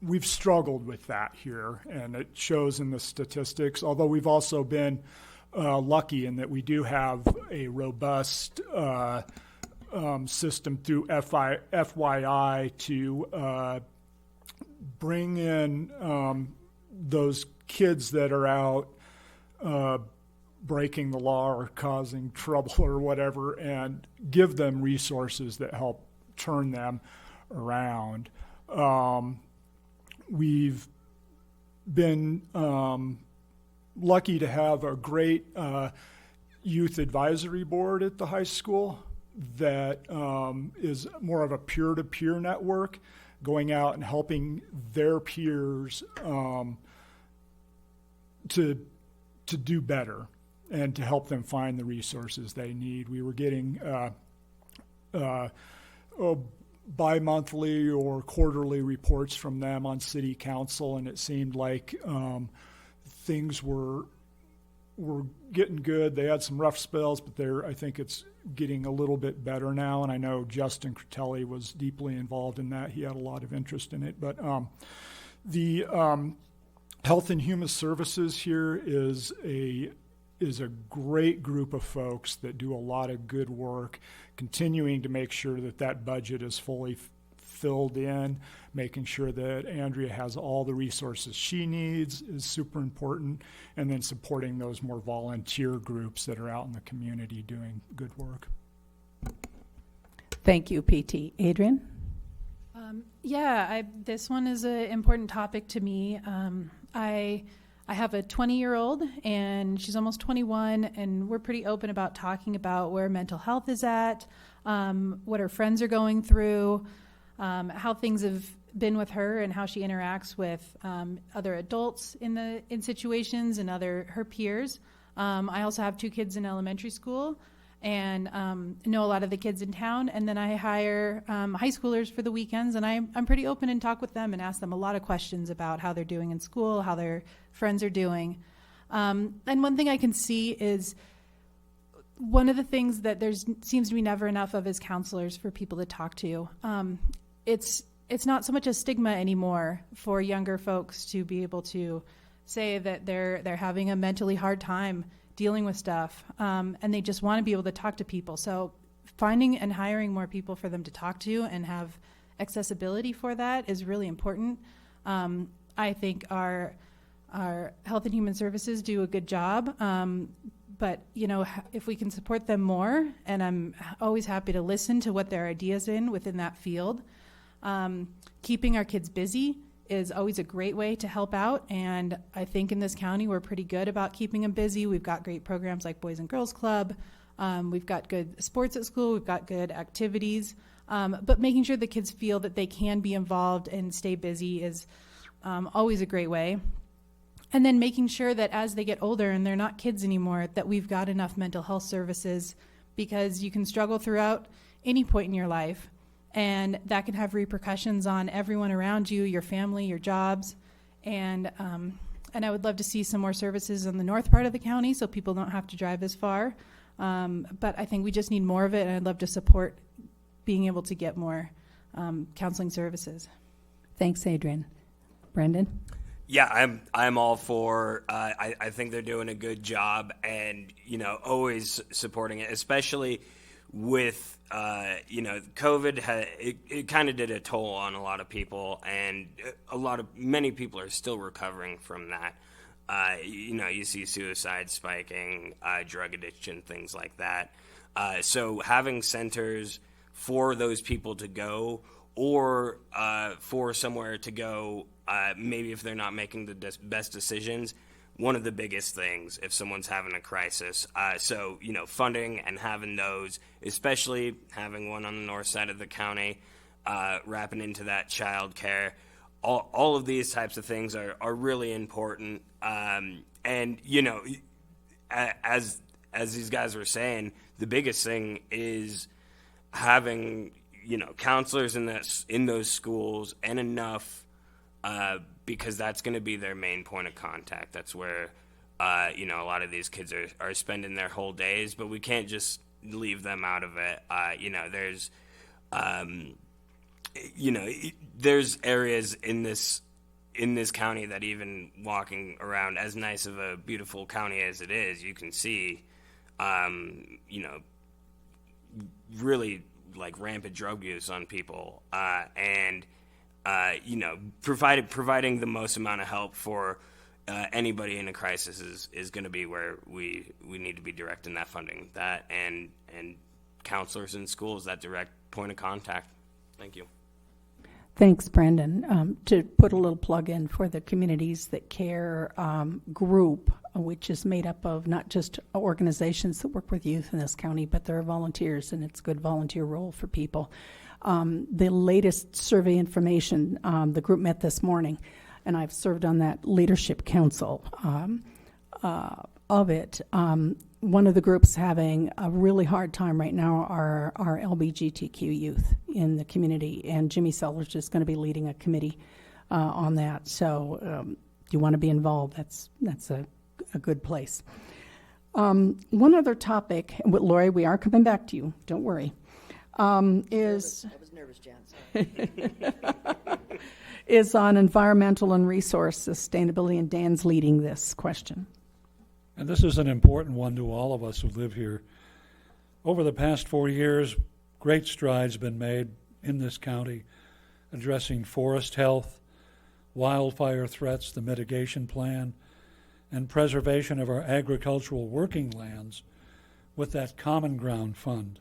we've struggled with that here, and it shows in the statistics, although we've also been lucky in that we do have a robust system through FYI to bring in those kids that are out breaking the law or causing trouble or whatever, and give them resources that help turn them around. We've been lucky to have a great youth advisory board at the high school that is more of a peer-to-peer network, going out and helping their peers to do better and to help them find the resources they need. We were getting bi-monthly or quarterly reports from them on city council, and it seemed like things were getting good. They had some rough spells, but I think it's getting a little bit better now, and I know Justin Critelli was deeply involved in that. He had a lot of interest in it. But the Health and Human Services here is a great group of folks that do a lot of good work, continuing to make sure that budget is fully filled in, making sure that Andrea has all the resources she needs is super important, and then supporting those more volunteer groups that are out in the community doing good work. Thank you, PT. Adrian? This one is an important topic to me. I have a 20-year-old, and she's almost 21, and we're pretty open about talking about where mental health is at, what her friends are going through, how things have been with her, and how she interacts with other adults in situations and her peers. I also have 2 kids in elementary school, and know a lot of the kids in town, and then I hire high schoolers for the weekends, and I'm pretty open and talk with them and ask them a lot of questions about how they're doing in school, how their friends are doing. And one thing I can see is one of the things that there seems to be never enough of is counselors for people to talk to. It's not so much a stigma anymore for younger folks to be able to say that they're having a mentally hard time dealing with stuff, and they just want to be able to talk to people. So finding and hiring more people for them to talk to and have accessibility for that is really important. I think our Health and Human Services do a good job, but if we can support them more, and I'm always happy to listen to what their ideas within that field. Keeping our kids busy is always a great way to help out, and I think in this county we're pretty good about keeping them busy. We've got great programs like Boys and Girls Club. We've got good sports at school. We've got good activities. But making sure the kids feel that they can be involved and stay busy is always a great way. And then making sure that as they get older and they're not kids anymore, that we've got enough mental health services, because you can struggle throughout any point in your life, and that can have repercussions on everyone around you, your family, your jobs. And I would love to see some more services in the north part of the county so people don't have to drive as far. But I think we just need more of it, and I'd love to support being able to get more counseling services. Thanks, Adrian. Brendan? Yeah, I'm all for. I think they're doing a good job, and always supporting it, especially with COVID. It kind of did a toll on a lot of people, and many people are still recovering from that. You see suicide spiking, drug addiction, things like that. So having centers for those people to go, or for somewhere to go, maybe if they're not making the best decisions, one of the biggest things if someone's having a crisis. So funding and having those, especially having one on the north side of the county, wrapping into that child care. All of these types of things are really important. And as these guys were saying, the biggest thing is having counselors in those schools, and enough, because that's going to be their main point of contact. That's where a lot of these kids are spending their whole days, but we can't just leave them out of it. There's there's areas in this in this county that even walking around, as nice of a beautiful county as it is, you can see, really like rampant drug use on people, and providing the most amount of help for anybody in a crisis is going to be where we need to be directing that funding, that and counselors in schools, that direct point of contact. Thank you. Thanks, Brandon. To put a little plug in for the Communities That Care group, which is made up of not just organizations that work with youth in this county, but there are volunteers, and it's a good volunteer role for people. The latest survey information, the group met this morning, and I've served on that leadership council of it. One of the groups having a really hard time right now are LGBTQ youth in the community, and Jimmy Sellers is going to be leading a committee on that. So if you want to be involved, that's a good place. One other topic, Lori, we are coming back to you, don't worry, is... I was nervous, Jan. Sorry. is on environmental and resource sustainability, and Dan's leading this question. And this is an important one to all of us who live here. Over the past 4 years, great strides have been made in this county addressing forest health, wildfire threats, the mitigation plan, and preservation of our agricultural working lands with that Common Ground Fund.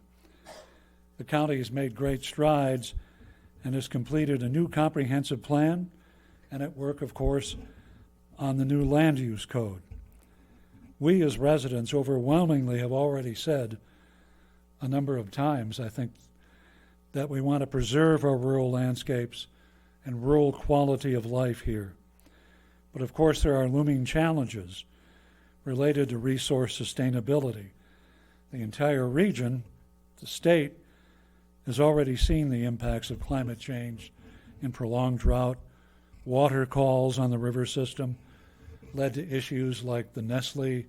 The county has made great strides and has completed a new comprehensive plan, and at work, of course, on the new land use code. We as residents overwhelmingly have already said a number of times, I think, that we want to preserve our rural landscapes and rural quality of life here. But of course there are looming challenges related to resource sustainability. The entire region, the state, has already seen the impacts of climate change in prolonged drought, water calls on the river system, led to issues like the Nestle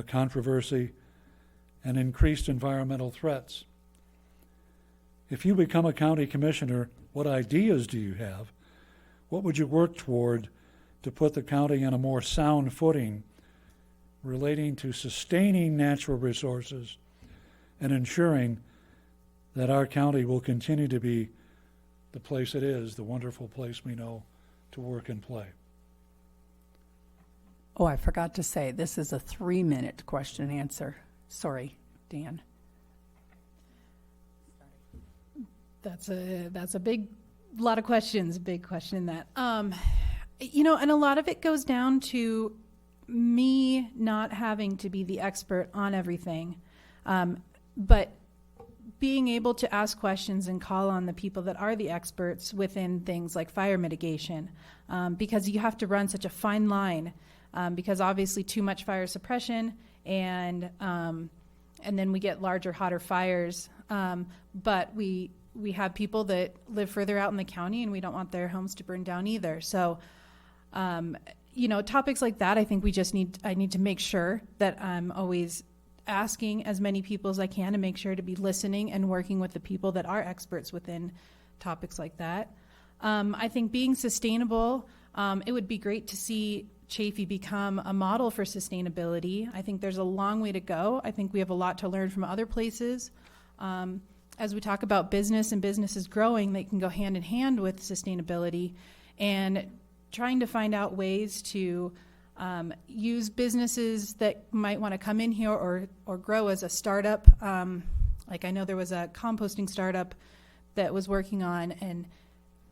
controversy and increased environmental threats. If you become a county commissioner, what ideas do you have? What would you work toward to put the county on a more sound footing relating to sustaining natural resources and ensuring that our county will continue to be the place it is, the wonderful place we know to work and play? Oh, I forgot to say, this is a 3-minute question and answer. Sorry, Dan. That's a big lot of questions, big question in that. And a lot of it goes down to me not having to be the expert on everything, but being able to ask questions and call on the people that are the experts within things like fire mitigation, because you have to run such a fine line, because obviously too much fire suppression and then we get larger, hotter fires. But we have people that live further out in the county, and we don't want their homes to burn down either. So, topics like that, I think I need to make sure that I'm always asking as many people as I can to make sure to be listening and working with the people that are experts within topics like that. I think being sustainable, it would be great to see Chaffey become a model for sustainability. I think there's a long way to go. I think we have a lot to learn from other places. As we talk about business and businesses growing, they can go hand in hand with sustainability, and trying to find out ways to use businesses that might want to come in here or grow as a startup. Like I know there was a composting startup that was working on and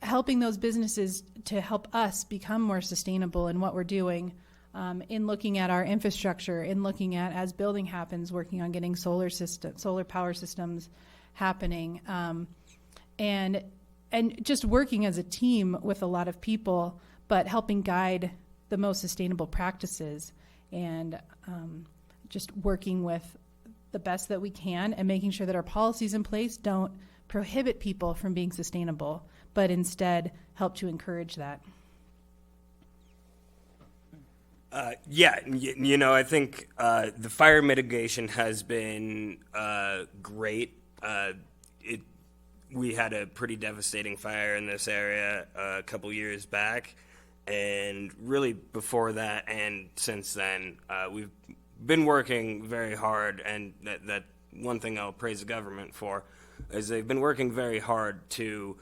helping those businesses to help us become more sustainable in what we're doing, in looking at our infrastructure, in looking at, as building happens, working on getting solar power systems happening, and just working as a team with a lot of people, but helping guide the most sustainable practices, and just working with the best that we can and making sure that our policies in place don't prohibit people from being sustainable, but instead help to encourage that. I think the fire mitigation has been great. We had a pretty devastating fire in this area a couple years back, and really before that and since then, we've been working very hard, and that one thing I'll praise the government for is they've been working very hard to,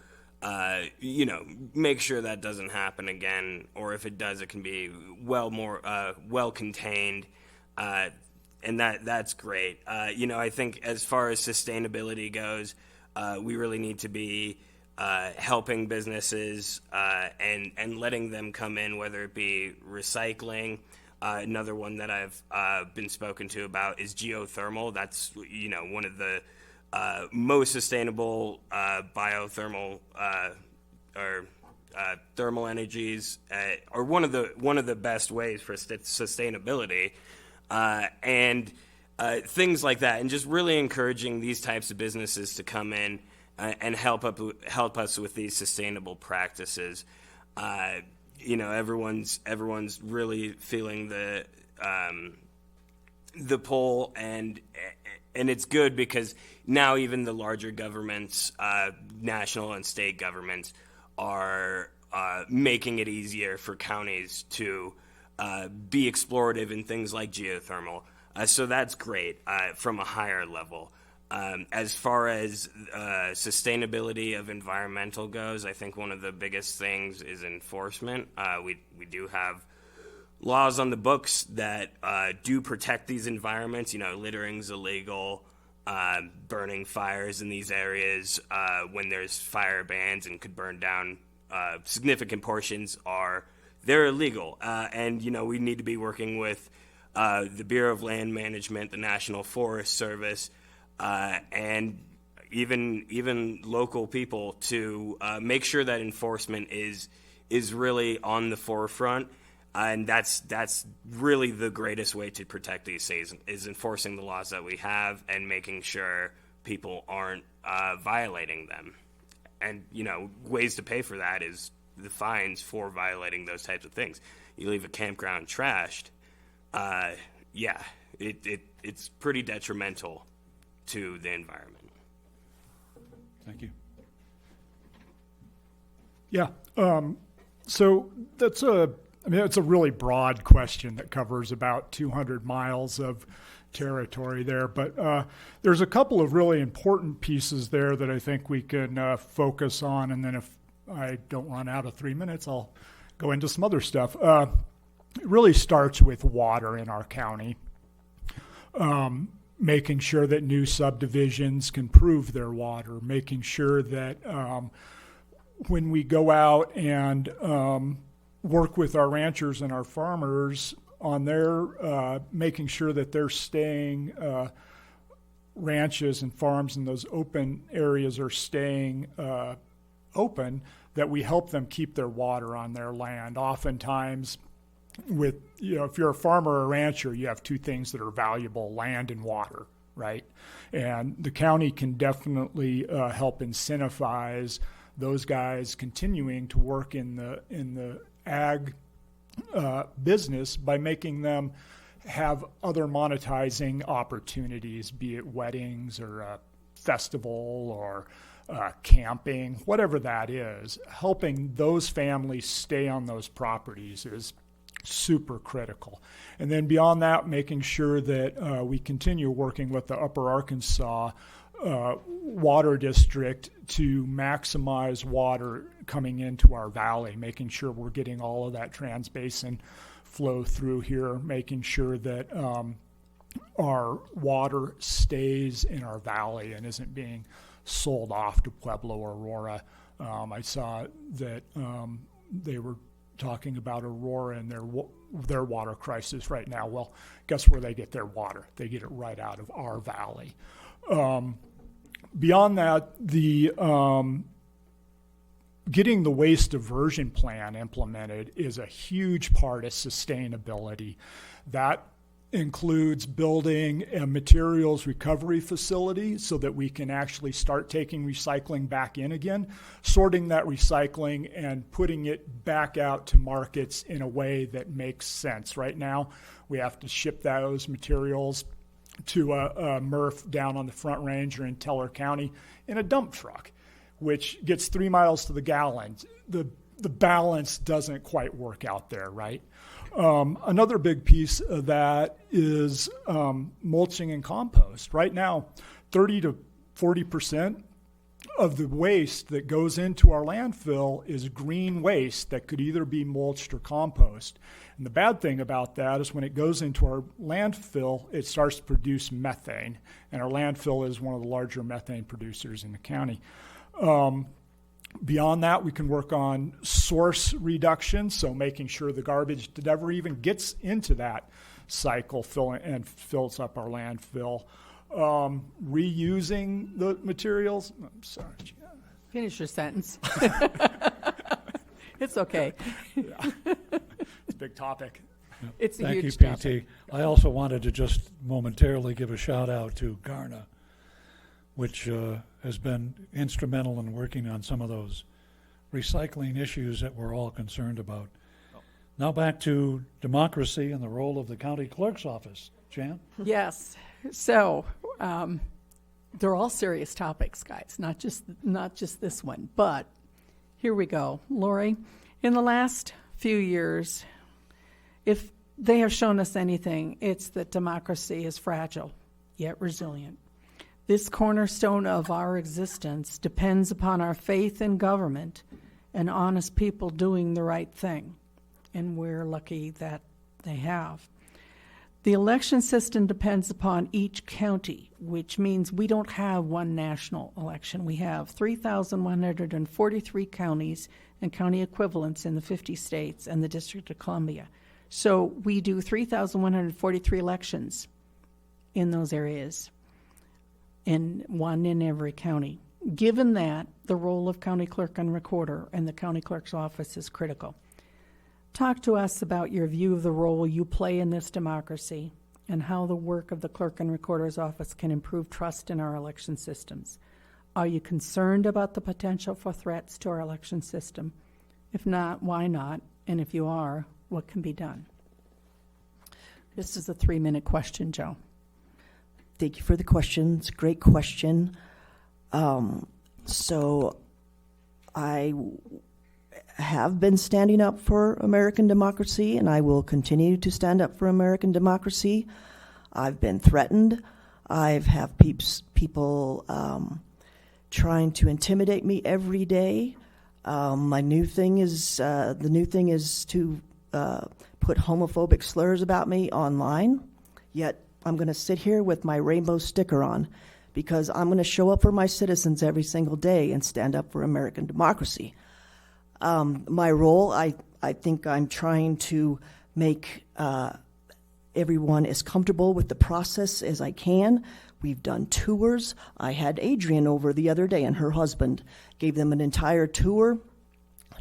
make sure that doesn't happen again, or if it does, it can be well contained, and that's great. I think as far as sustainability goes, we really need to be helping businesses and letting them come in, whether it be recycling. Another one that I've been spoken to about is geothermal. That's one of the most sustainable biothermal or thermal energies, or one of the best ways for sustainability, and things like that, and just really encouraging these types of businesses to come in and help us with these sustainable practices. Everyone's really feeling the pull, and it's good because now even the larger governments, national and state governments, are making it easier for counties to be explorative in things like geothermal. So that's great from a higher level. As far as sustainability of environmental goes, I think one of the biggest things is enforcement. We do have laws on the books that do protect these environments. Littering's illegal, burning fires in these areas when there's fire bans and could burn down significant portions they're illegal. And we need to be working with the Bureau of Land Management, the National Forest Service, and even local people to make sure that enforcement is really on the forefront, and that's really the greatest way to protect these things, is enforcing the laws that we have and making sure people aren't violating them. And ways to pay for that is the fines for violating those types of things. You leave a campground trashed, it's pretty detrimental to the environment. Thank you. Yeah. So it's a really broad question that covers about 200 miles of territory there, but there's a couple of really important pieces there that I think we can focus on, and then if I don't run out of 3 minutes, I'll go into some other stuff. It really starts with water in our county. Making sure that new subdivisions can prove their water, making sure that when we go out and work with our ranchers and our farmers on their making sure that they're staying ranches and farms in those open areas are staying open, that we help them keep their water on their land. Oftentimes, if you're a farmer or a rancher, you have two things that are valuable: land and water, right? And the county can definitely help incentivize those guys continuing to work in the ag business by making them have other monetizing opportunities, be it weddings or a festival or camping, whatever that is. Helping those families stay on those properties is super critical. And then beyond that, making sure that we continue working with the Upper Arkansas Water District to maximize water coming into our valley, making sure we're getting all of that transbasin flow through here, making sure that our water stays in our valley and isn't being sold off to Pueblo or Aurora. I saw that they were talking about Aurora and their water crisis right now. Well, guess where they get their water? They get it right out of our valley. Beyond that, the getting the waste diversion plan implemented is a huge part of sustainability. That includes building a materials recovery facility so that we can actually start taking recycling back in again, sorting that recycling and putting it back out to markets in a way that makes sense. Right now, we have to ship those materials to a MRF down on the Front Range or in Teller County in a dump truck, which gets 3 miles to the gallon. The the balance doesn't quite work out there, right? Another big piece of that is mulching and compost. Right now, 30 to 40% of the waste that goes into our landfill is green waste that could either be mulched or compost. And the bad thing about that is when it goes into our landfill, it starts to produce methane. And our landfill is one of the larger methane producers in the county. Beyond that, we can work on source reduction, so making sure the garbage never even gets into that cycle and fills up our landfill. Reusing the materials. I'm sorry. Finish your sentence. It's okay. It's a big topic. It's a Thank you, huge PT. topic. I also wanted to just momentarily give a shout out to Garna, which has been instrumental in working on some of those recycling issues that we're all concerned about. Now back to democracy and the role of the county clerk's office. Jan? Yes. So they're all serious topics, guys, not just this one. But here we go. Lori, in the last few years, if they have shown us anything, it's that democracy is fragile, yet resilient. This cornerstone of our existence depends upon our faith in government and honest people doing the right thing. And we're lucky that they have. The election system depends upon each county, which means we don't have one national election. We have 3,143 counties and county equivalents in the 50 states and the District of Columbia. So we do 3,143 elections in those areas, and one in every county. Given that, the role of county clerk and recorder and the county clerk's office is critical. Talk to us about your view of the role you play in this democracy and how the work of the clerk and recorder's office can improve trust in our election systems. Are you concerned about the potential for threats to our election system? If not, why not? And if you are, what can be done? This is a 3-minute question, Joe. Thank you for the question. It's a great question. So I have been standing up for American democracy, and I will continue to stand up for American democracy. I've been threatened. I've have people trying to intimidate me every day. The new thing is to put homophobic slurs about me online. Yet I'm going to sit here with my rainbow sticker on because I'm going to show up for my citizens every single day and stand up for American democracy. My role, I think I'm trying to make everyone as comfortable with the process as I can. We've done tours. I had Adrienne over the other day and her husband gave them an entire tour,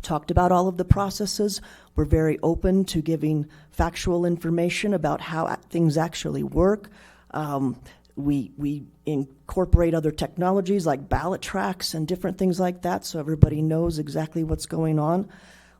talked about all of the processes. We're very open to giving factual information about how things actually work. We incorporate other technologies like ballot tracks and different things like that so everybody knows exactly what's going on.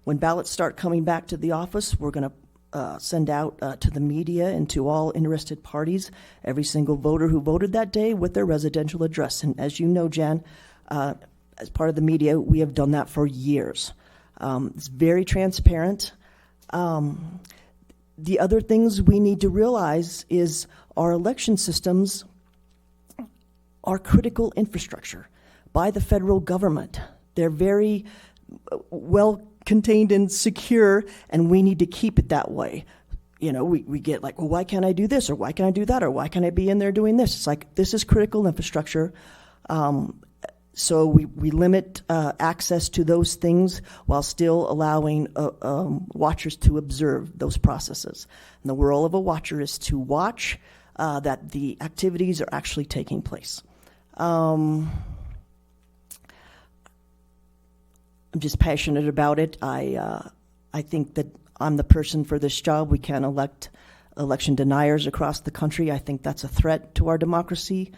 When ballots start coming back to the office, we're going to send out to the media and to all interested parties every single voter who voted that day with their residential address. And as you know, Jan, as part of the media, we have done that for years. It's very transparent. The other things we need to realize is our election systems are critical infrastructure by the federal government. They're very well contained and secure, and we need to keep it that way. You know, we get like, well, why can't I do this, or why can't I do that, or why can't I be in there doing this? It's like, this is critical infrastructure. So we limit access to those things while still allowing watchers to observe those processes. And the role of a watcher is to watch that the activities are actually taking place. I'm just passionate about it. I think that I'm the person for this job. We can't elect election deniers across the country. I think that's a threat to our democracy.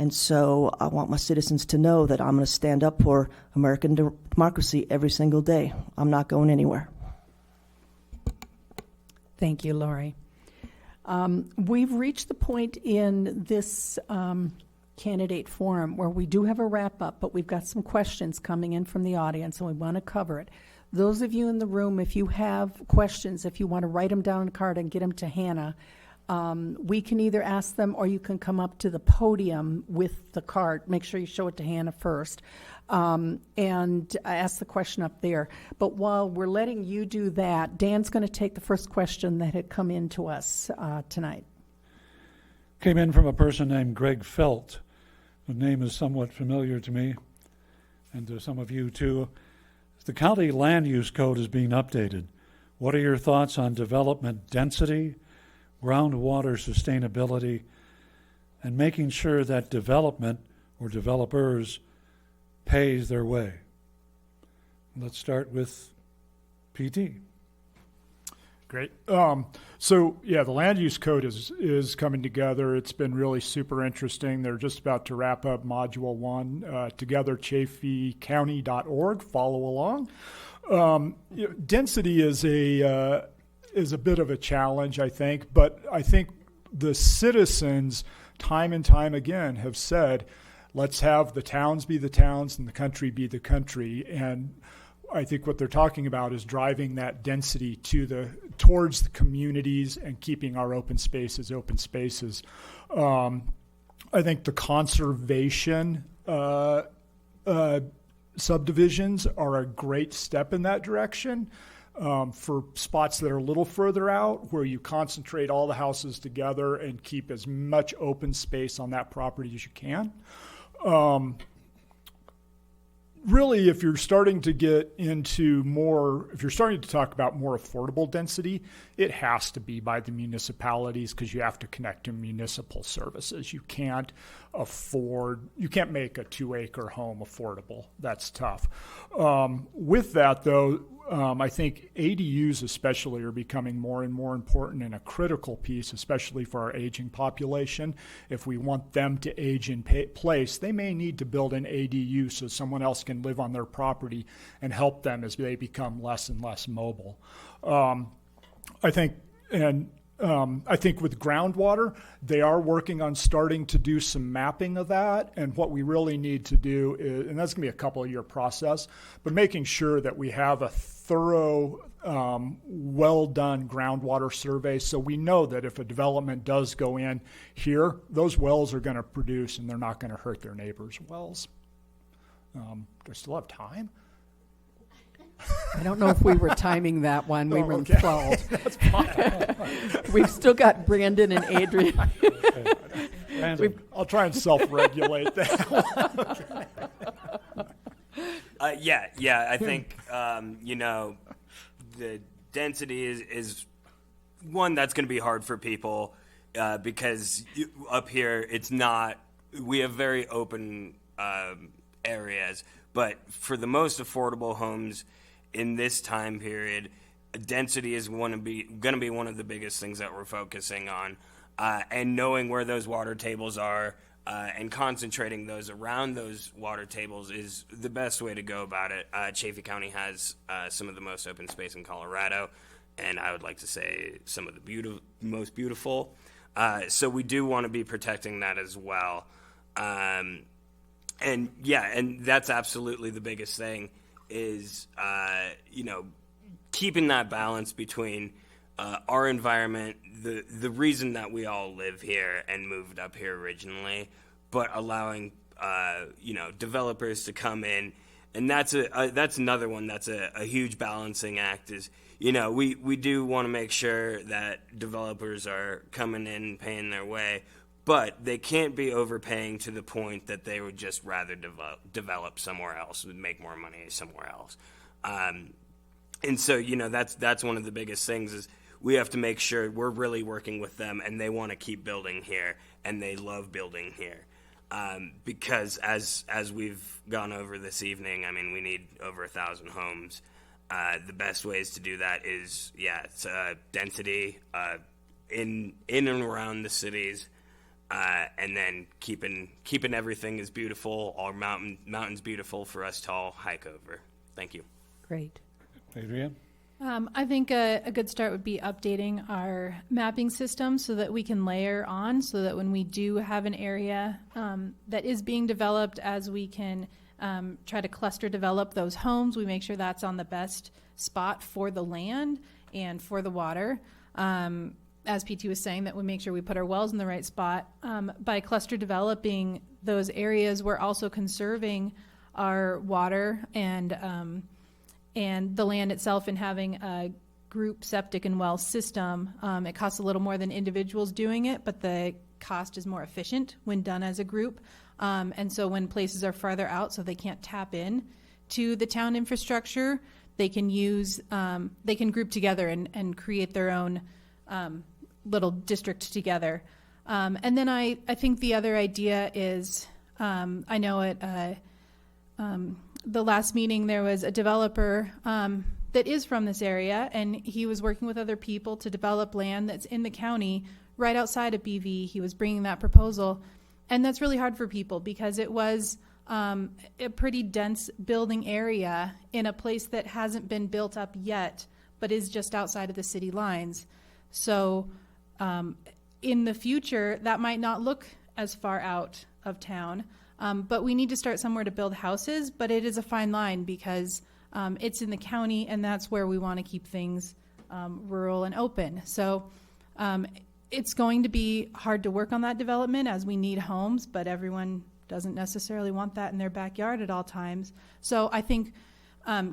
And so I want my citizens to know that I'm going to stand up for American democracy every single day. I'm not going anywhere. Thank you, Lori. We've reached the point in this candidate forum where we do have a wrap-up, but we've got some questions coming in from the audience, and we want to cover it. Those of you in the room, if you have questions, if you want to write them down on a card and get them to Hannah, we can either ask them or you can come up to the podium with the card. Make sure you show it to Hannah first. And ask the question up there. But while we're letting you do that, Dan's going to take the first question that had come in to us tonight. Came in from a person named Greg Felt. The name is somewhat familiar to me and to some of you too. The county land use code is being updated. What are your thoughts on development density, groundwater sustainability, and making sure that development or developers pays their way? Let's start with PT. Great. So yeah, the land use code is coming together. It's been really super interesting. They're just about to wrap up Module 1 together, chaffeecounty.org. Follow along. Density is a bit of a challenge, I think, but I think the citizens time and time again have said, let's have the towns be the towns and the country be the country. And I think what they're talking about is driving that density towards the communities and keeping our open spaces open spaces. I think the conservation subdivisions are a great step in that direction. For spots that are a little further out, where you concentrate all the houses together and keep as much open space on that property as you can. Really, if you're starting to talk about more affordable density, it has to be by the municipalities because you have to connect to municipal services. You can't make a 2-acre home affordable. That's tough. With that, though, I think ADUs especially are becoming more and more important and a critical piece, especially for our aging population. If we want them to age in place, they may need to build an ADU so someone else can live on their property and help them as they become less and less mobile. I think with groundwater, they are working on starting to do some mapping of that. And what we really need to do is, and that's going to be a couple of year process, but making sure that we have a thorough, well done groundwater survey. So we know that if a development does go in here, those wells are going to produce and they're not going to hurt their neighbors' wells. Do I still have time? I don't know if we were timing that one. We were okay. enthralled. That's fine. We've still got Brandon and Adrian. Brandon. I'll try and self-regulate that. Yeah. I think the density is one that's going to be hard for people because up here it's not. We have very open areas, but for the most affordable homes in this time period, density is going to be one of the biggest things that we're focusing on, and knowing where those water tables are. And concentrating those around those water tables is the best way to go about it. Chaffee County has some of the most open space in Colorado, and I would like to say some of the most beautiful. So we do want to be protecting that as well. And that's absolutely the biggest thing is, keeping that balance between our environment, the reason that we all live here and moved up here originally, but allowing developers to come in, and that's another one that's a huge balancing act. Is we do want to make sure that developers are coming in and paying their way, but they can't be overpaying to the point that they would just rather develop somewhere else, would make more money somewhere else. And so that's one of the biggest things is. We have to make sure we're really working with them and they want to keep building here and they love building here. Because as we've gone over this evening, I mean, we need over 1,000 homes. The best ways to do that is, it's density in and around the cities, and then keeping everything as beautiful, our mountains beautiful for us to all hike over. Thank you. Great. Adrian? I think a good start would be updating our mapping system so that we can layer on, so that when we do have an area that is being developed, as we can try to cluster develop those homes. We make sure that's on the best spot for the land and for the water. As PT was saying, that we make sure we put our wells in the right spot. By cluster developing those areas, we're also conserving our water and the land itself, and having a group septic and well system. It costs a little more than individuals doing it, but the cost is more efficient when done as a group. And so when places are farther out, so they can't tap in to the town infrastructure, they can use, they can group together and create their own little district together. And then I think the other idea is, I know at the last meeting there was a developer that is from this area, and he was working with other people to develop land that's in the county right outside of BV. He was bringing that proposal, and that's really hard for people because it was a pretty dense building area in a place that hasn't been built up yet, but is just outside of the city lines. So in the future, that might not look as far out of town, but we need to start somewhere to build houses, but it is a fine line because it's in the county, and that's where we want to keep things rural and open. So it's going to be hard to work on that development as we need homes, but everyone doesn't necessarily want that in their backyard at all times. So I think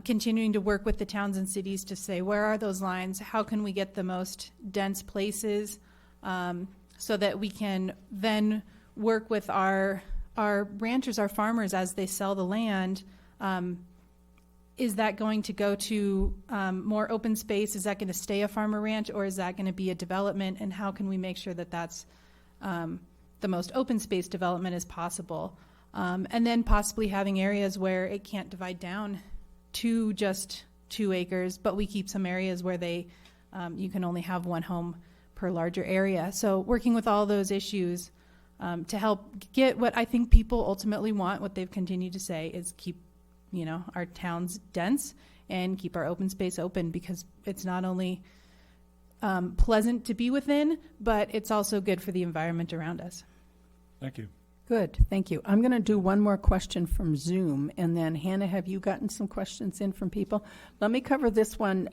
continuing to work with the towns and cities to say, where are those lines? How can we get the most dense places so that we can then work with our ranchers, our farmers, as they sell the land? Is that going to go to more open space? Is that going to stay a farmer ranch, or is that going to be a development? And how can we make sure that that's the most open space development as possible? And then possibly having areas where it can't divide down to just 2 acres, but we keep some areas where they you can only have 1 home per larger area. So working with all those issues to help get what I think people ultimately want, what they've continued to say, is keep our towns dense and keep our open space open, because it's not only pleasant to be within, but it's also good for the environment around us. Thank you. Good, thank you. I'm going to do one more question from Zoom, and then Hannah, have you gotten some questions in from people? Let me cover this one.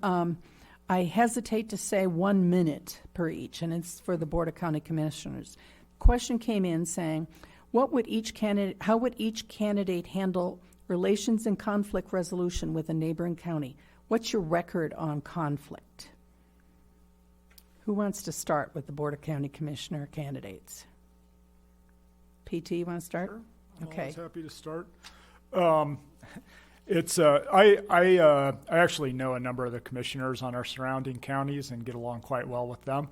I hesitate to say 1 minute per each, and it's for the Board of County Commissioners. Question came in saying, how would each candidate handle relations and conflict resolution with a neighboring county? What's your record on conflict? Who wants to start with the Board of County Commissioner candidates? PT, you want to start? Sure. Okay. I was happy to start. I actually know a number of the commissioners on our surrounding counties and get along quite well with them.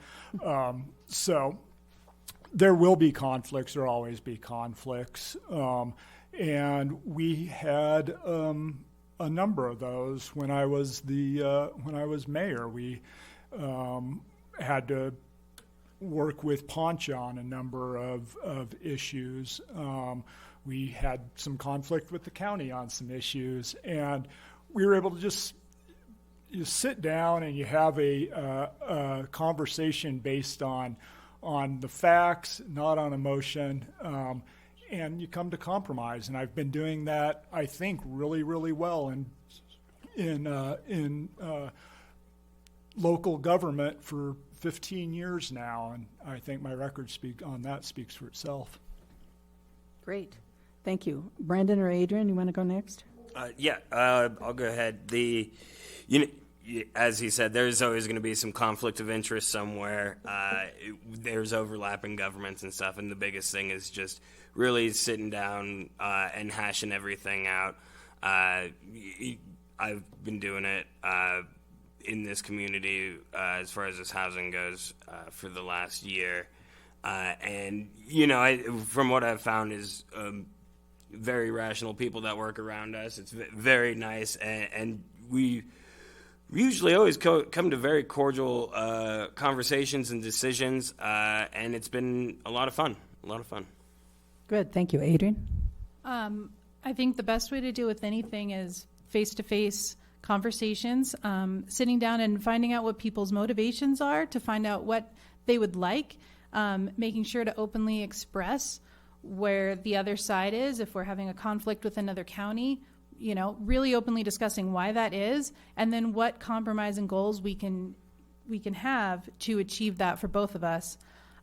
So there will be conflicts. There will always be conflicts. And we had a number of those when I was mayor. We had to work with Poncha on a number of issues. We had some conflict with the county on some issues, and we were able to just sit down and you have a conversation based on the facts, not on emotion, and you come to compromise. And I've been doing that, I think, really, really well in local government for 15 years now, and I think my record speaks for itself. Great. Thank you. Brandon or Adrian, you want to go next? I'll go ahead. As he said, there's always going to be some conflict of interest somewhere. There's overlap in governments and stuff, and the biggest thing is just really sitting down and hashing everything out. I've been doing it in this community as far as this housing goes for the last year. And, from what I've found is very rational people that work around us. It's very nice, and we usually always come to very cordial conversations and decisions, and it's been a lot of fun. Good. Thank you. Adrian? I think the best way to deal with anything is face-to-face conversations, sitting down and finding out what people's motivations are, to find out what they would like, making sure to openly express where the other side is, if we're having a conflict with another county, you know, really openly discussing why that is, and then what compromise and goals we can have to achieve that for both of us.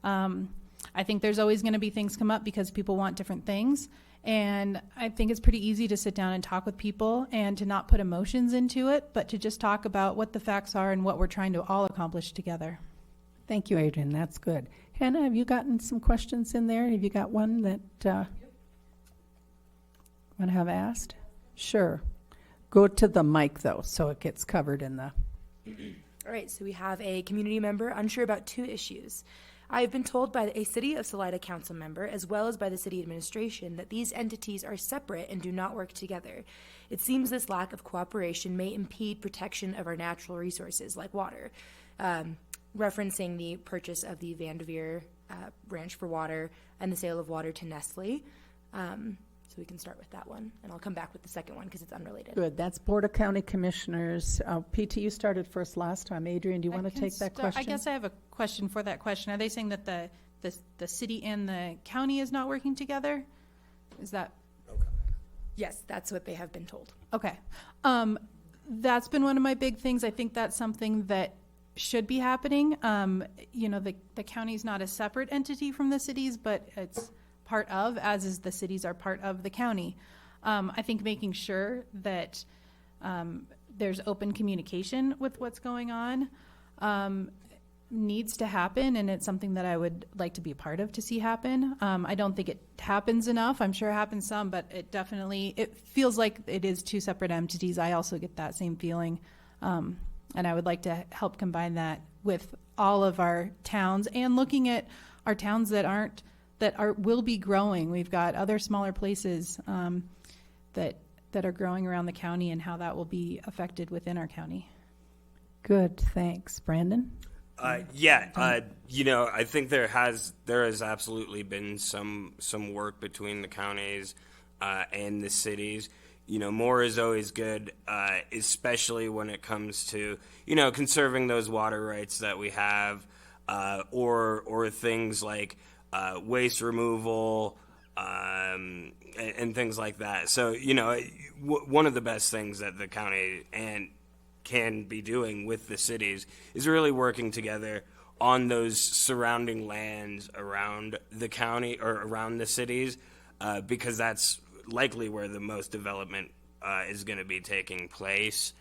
I think there's always going to be things come up because people want different things. And I think it's pretty easy to sit down and talk with people and to not put emotions into it, but to just talk about what the facts are and what we're trying to all accomplish together. Thank you, Adrian. That's good. Hannah, have you gotten some questions in there? Have you got one that want to have asked? Sure. Go to the mic, though, so it gets covered in the... All right, so we have a community member unsure about two issues. I have been told by a City of Salida council member, as well as by the city administration, that these entities are separate and do not work together. It seems this lack of cooperation may impede protection of our natural resources, like water. Referencing the purchase of the Vanderveer Ranch for water and the sale of water to Nestle. So we can start with that one, and I'll come back with the second one because it's unrelated. Good. That's Board of County Commissioners. PT, you started first last time. Adrian, do you want to take that question? I guess I have a question for that question. Are they saying that the city and the county is not working together? Is that? Yes, that's what they have been told. Okay. That's been one of my big things. I think that's something that should be happening. You know, the county's not a separate entity from the cities, but it's part of, as is the cities are part of the county. I think making sure that there's open communication with what's going on needs to happen, and it's something that I would like to be a part of to see happen. I don't think it happens enough. I'm sure it happens some, but it feels like it is two separate entities. I also get that same feeling. And I would like to help combine that with all of our towns and looking at our towns that will be growing. We've got other smaller places that are growing around the county and how that will be affected within our county. Good, thanks. Brandon? You know, I think there has absolutely been some work between the counties and the cities. You know, more is always good, especially when it comes to, you know, conserving those water rights that we have, or things like waste removal, and things like that. So, you know, one of the best things that the county can be doing with the cities is really working together on those surrounding lands around the county or around the cities, because that's likely where the most development is going to be taking place.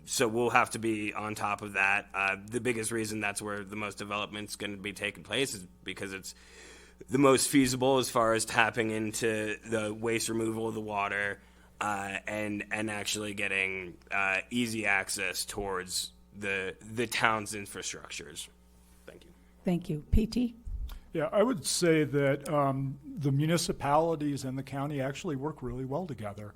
So we'll have to be on top of that. The biggest reason that's where the most development is going to be taking place is because it's the most feasible as far as tapping into the waste removal of the water, and actually getting easy access towards the town's infrastructures. Thank you. Thank you. PT? Yeah, I would say that the municipalities and the county actually work really well together.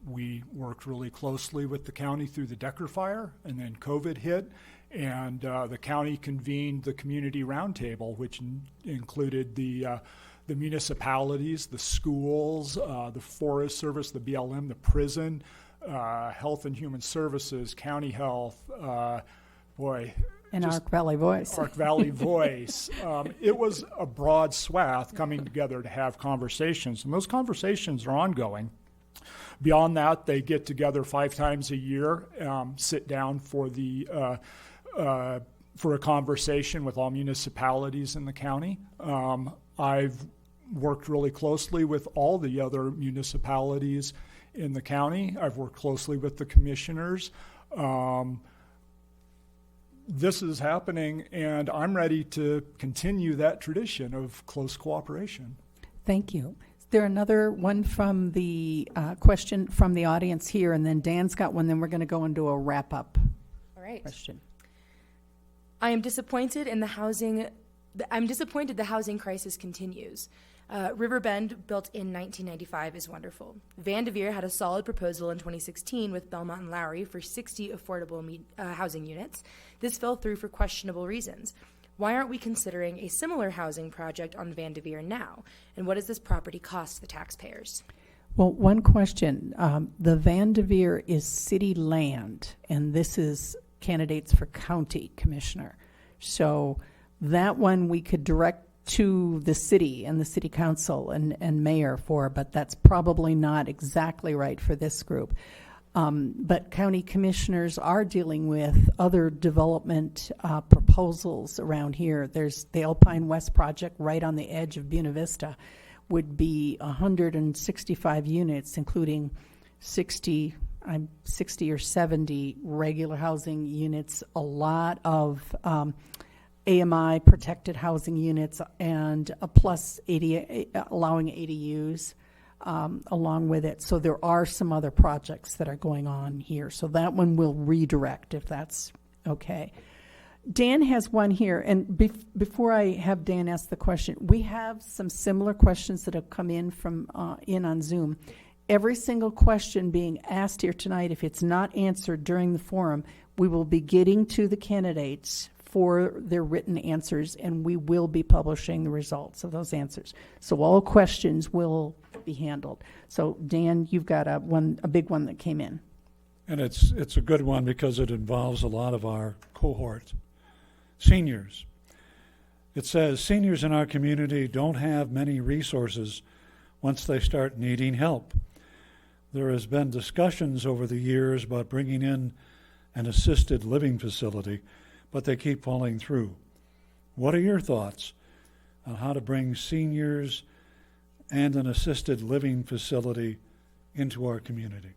We worked really closely with the county through the Decker fire, and then COVID hit, and the county convened the community roundtable, which included the municipalities, the schools, the Forest Service, the BLM, the prison, Health and Human Services, County Health, And Ark Valley Voice. Ark Valley Voice. It was a broad swath coming together to have conversations, and those conversations are ongoing. Beyond that, they get together 5 times a year, sit down for a conversation with all municipalities in the county. I've worked really closely with all the other municipalities in the county. I've worked closely with the commissioners. This is happening, and I'm ready to continue that tradition of close cooperation. Thank you. Is there another one from the question from the audience here, and then Dan's got one, then we're going to go into a wrap-up All right. question. I am disappointed the housing crisis continues. Riverbend, built in 1995, is wonderful. Vanderveer had a solid proposal in 2016 with Belmont and Lowry for 60 affordable housing units. This fell through for questionable reasons. Why aren't we considering a similar housing project on Vanderveer now? And what does this property cost the taxpayers? Well, one question. The Vanderveer is city land, and this is candidates for county commissioner. So that one we could direct to the city and the city council and mayor for, but that's probably not exactly right for this group. But county commissioners are dealing with other development proposals around here. There's the Alpine West project right on the edge of Buena Vista, would be 165 units, including 60 or 70 regular housing units, a lot of AMI protected housing units, and a plus 80, allowing ADUs along with it. So there are some other projects that are going on here. So that one will redirect if that's okay. Dan has one here, and before I have Dan ask the question, we have some similar questions that have come in from in on Zoom. Every single question being asked here tonight, if it's not answered during the forum, we will be getting to the candidates for their written answers, and we will be publishing the results of those answers. So all questions will be handled. So Dan, you've got a big one that came in. And it's a good one because it involves a lot of our cohort. Seniors. It says seniors in our community don't have many resources once they start needing help. There has been discussions over the years about bringing in an assisted living facility, but they keep falling through. What are your thoughts on how to bring seniors and an assisted living facility into our community?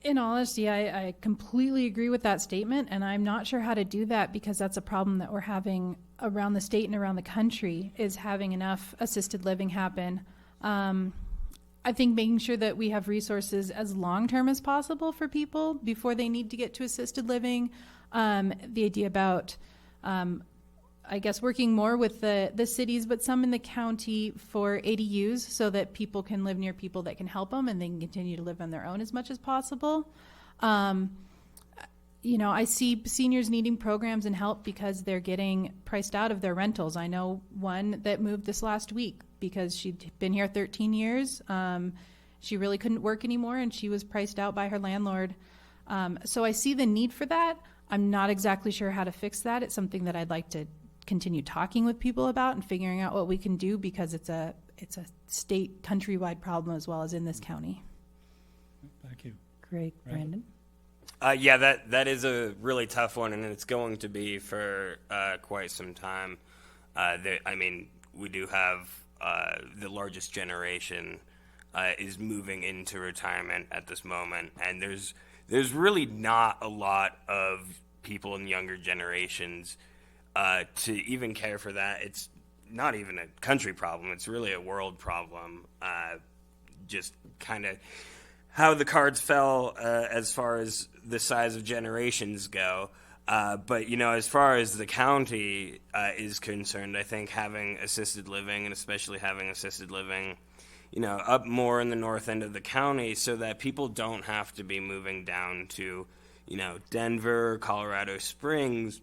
In all honesty, I completely agree with that statement, and I'm not sure how to do that because that's a problem that we're having around the state and around the country, is having enough assisted living happen. I think making sure that we have resources as long-term as possible for people before they need to get to assisted living. The idea about, I guess, working more with the cities, but some in the county for ADUs so that people can live near people that can help them and they can continue to live on their own as much as possible. I see seniors needing programs and help because they're getting priced out of their rentals. I know one that moved this last week because she'd been here 13 years. She really couldn't work anymore and she was priced out by her landlord. So I see the need for that. I'm not exactly sure how to fix that. It's something that I'd like to continue talking with people about and figuring out what we can do because it's a state countrywide problem as well as in this county. Thank you. Great, Brandon. Yeah, that is a really tough one, and it's going to be for quite some time. We do have the largest generation is moving into retirement at this moment, and there's really not a lot of people in younger generations to even care for that. It's not even a country problem. It's really a world problem. Just kind of how the cards fell as far as the size of generations go. But, as far as the county is concerned, I think having assisted living, and especially having assisted living, up more in the north end of the county so that people don't have to be moving down to, Denver, Colorado Springs,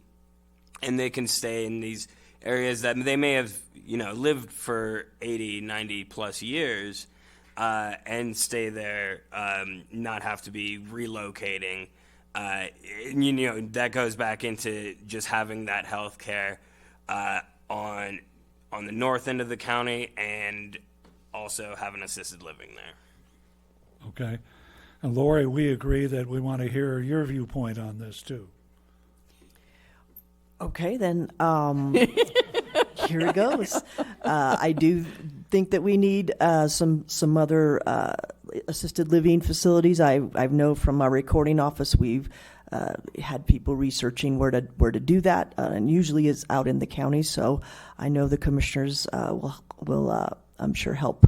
and they can stay in these areas that they may have, lived for 80, 90 plus years and stay there, not have to be relocating. That goes back into just having that health care on the north end of the county and also having assisted living there. Okay. And Lori, we agree that we want to hear your viewpoint on this too. Okay, then here it goes. I do think that we need some other assisted living facilities. I know from our recording office we've had people researching where to do that, and usually is out in the county. So I know the commissioners will I'm sure help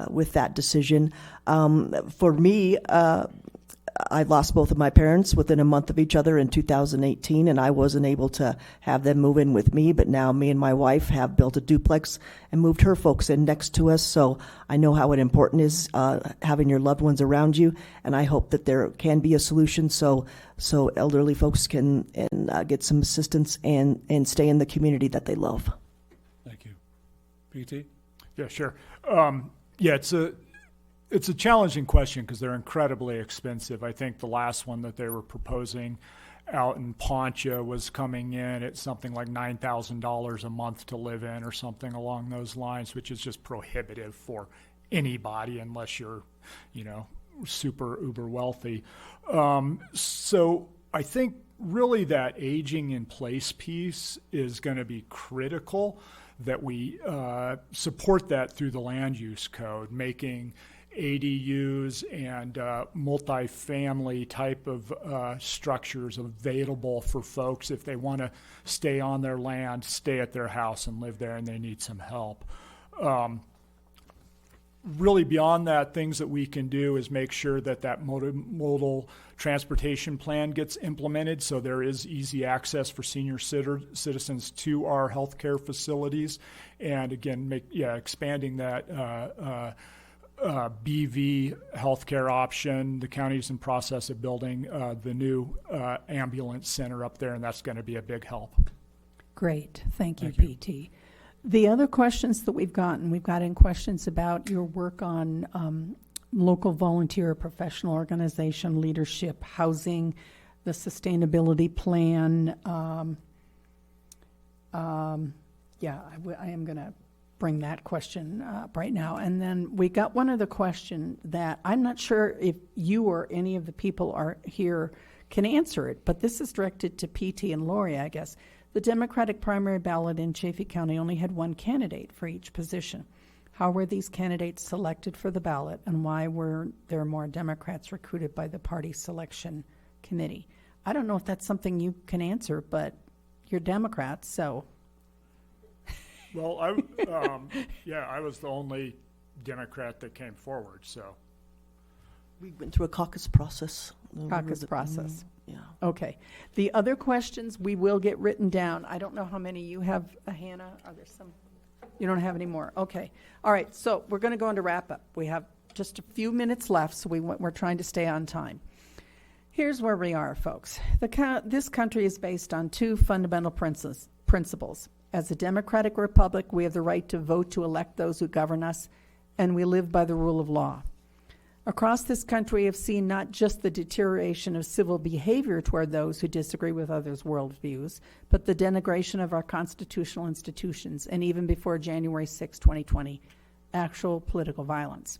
with that decision. For me, I lost both of my parents within a month of each other in 2018, and I wasn't able to have them move in with me, but now me and my wife have built a duplex and moved her folks in next to us, so I know how important it is having your loved ones around you, and I hope that there can be a solution so elderly folks can get some assistance and stay in the community that they love. Thank you. PT? Yeah, sure. It's a challenging question because they're incredibly expensive. I think the last one that they were proposing out in Poncha was coming in at something like $9,000 a month to live in or something along those lines, which is just prohibitive for anybody unless you're, super uber wealthy. So I think really that aging in place piece is going to be critical, that we support that through the land use code, making ADUs and multifamily type of structures available for folks if they want to stay on their land, stay at their house and live there and they need some help. Really beyond that, things that we can do is make sure that that modal transportation plan gets implemented so there is easy access for senior citizens to our healthcare facilities. And again, expanding that BV healthcare option. The county's in process of building the new ambulance center up there, and that's going to be a big help. Great. Thank you, Thank PT. The other questions that we've gotten questions about your work on local volunteer professional organization leadership, housing, the sustainability plan. I am going to bring that question up right now. And then we got one other question that I'm not sure if you or any of the people are here can answer it, but this is directed to PT and Lori, I guess. The Democratic primary ballot in Chaffee County only had one candidate for each position. How were these candidates selected for the ballot, and why were there more Democrats recruited by the party selection committee? I don't know if that's something you can answer, but you're Democrats, so. Well, I was the only Democrat that came forward, so. We went through a caucus process. Yeah. Okay. The other questions we will get written down. I don't know how many you have, Hannah. Are there some? You don't have any more? Okay. All right. So we're going to go into wrap up. We have just a few minutes left, so we're trying to stay on time. Here's where we are, folks. This country is based on two fundamental principles. As a democratic republic, we have the right to vote to elect those who govern us, and we live by the rule of law. Across this country, we have seen not just the deterioration of civil behavior toward those who disagree with others' worldviews, but the denigration of our constitutional institutions, and even before January 6, 2020, actual political violence.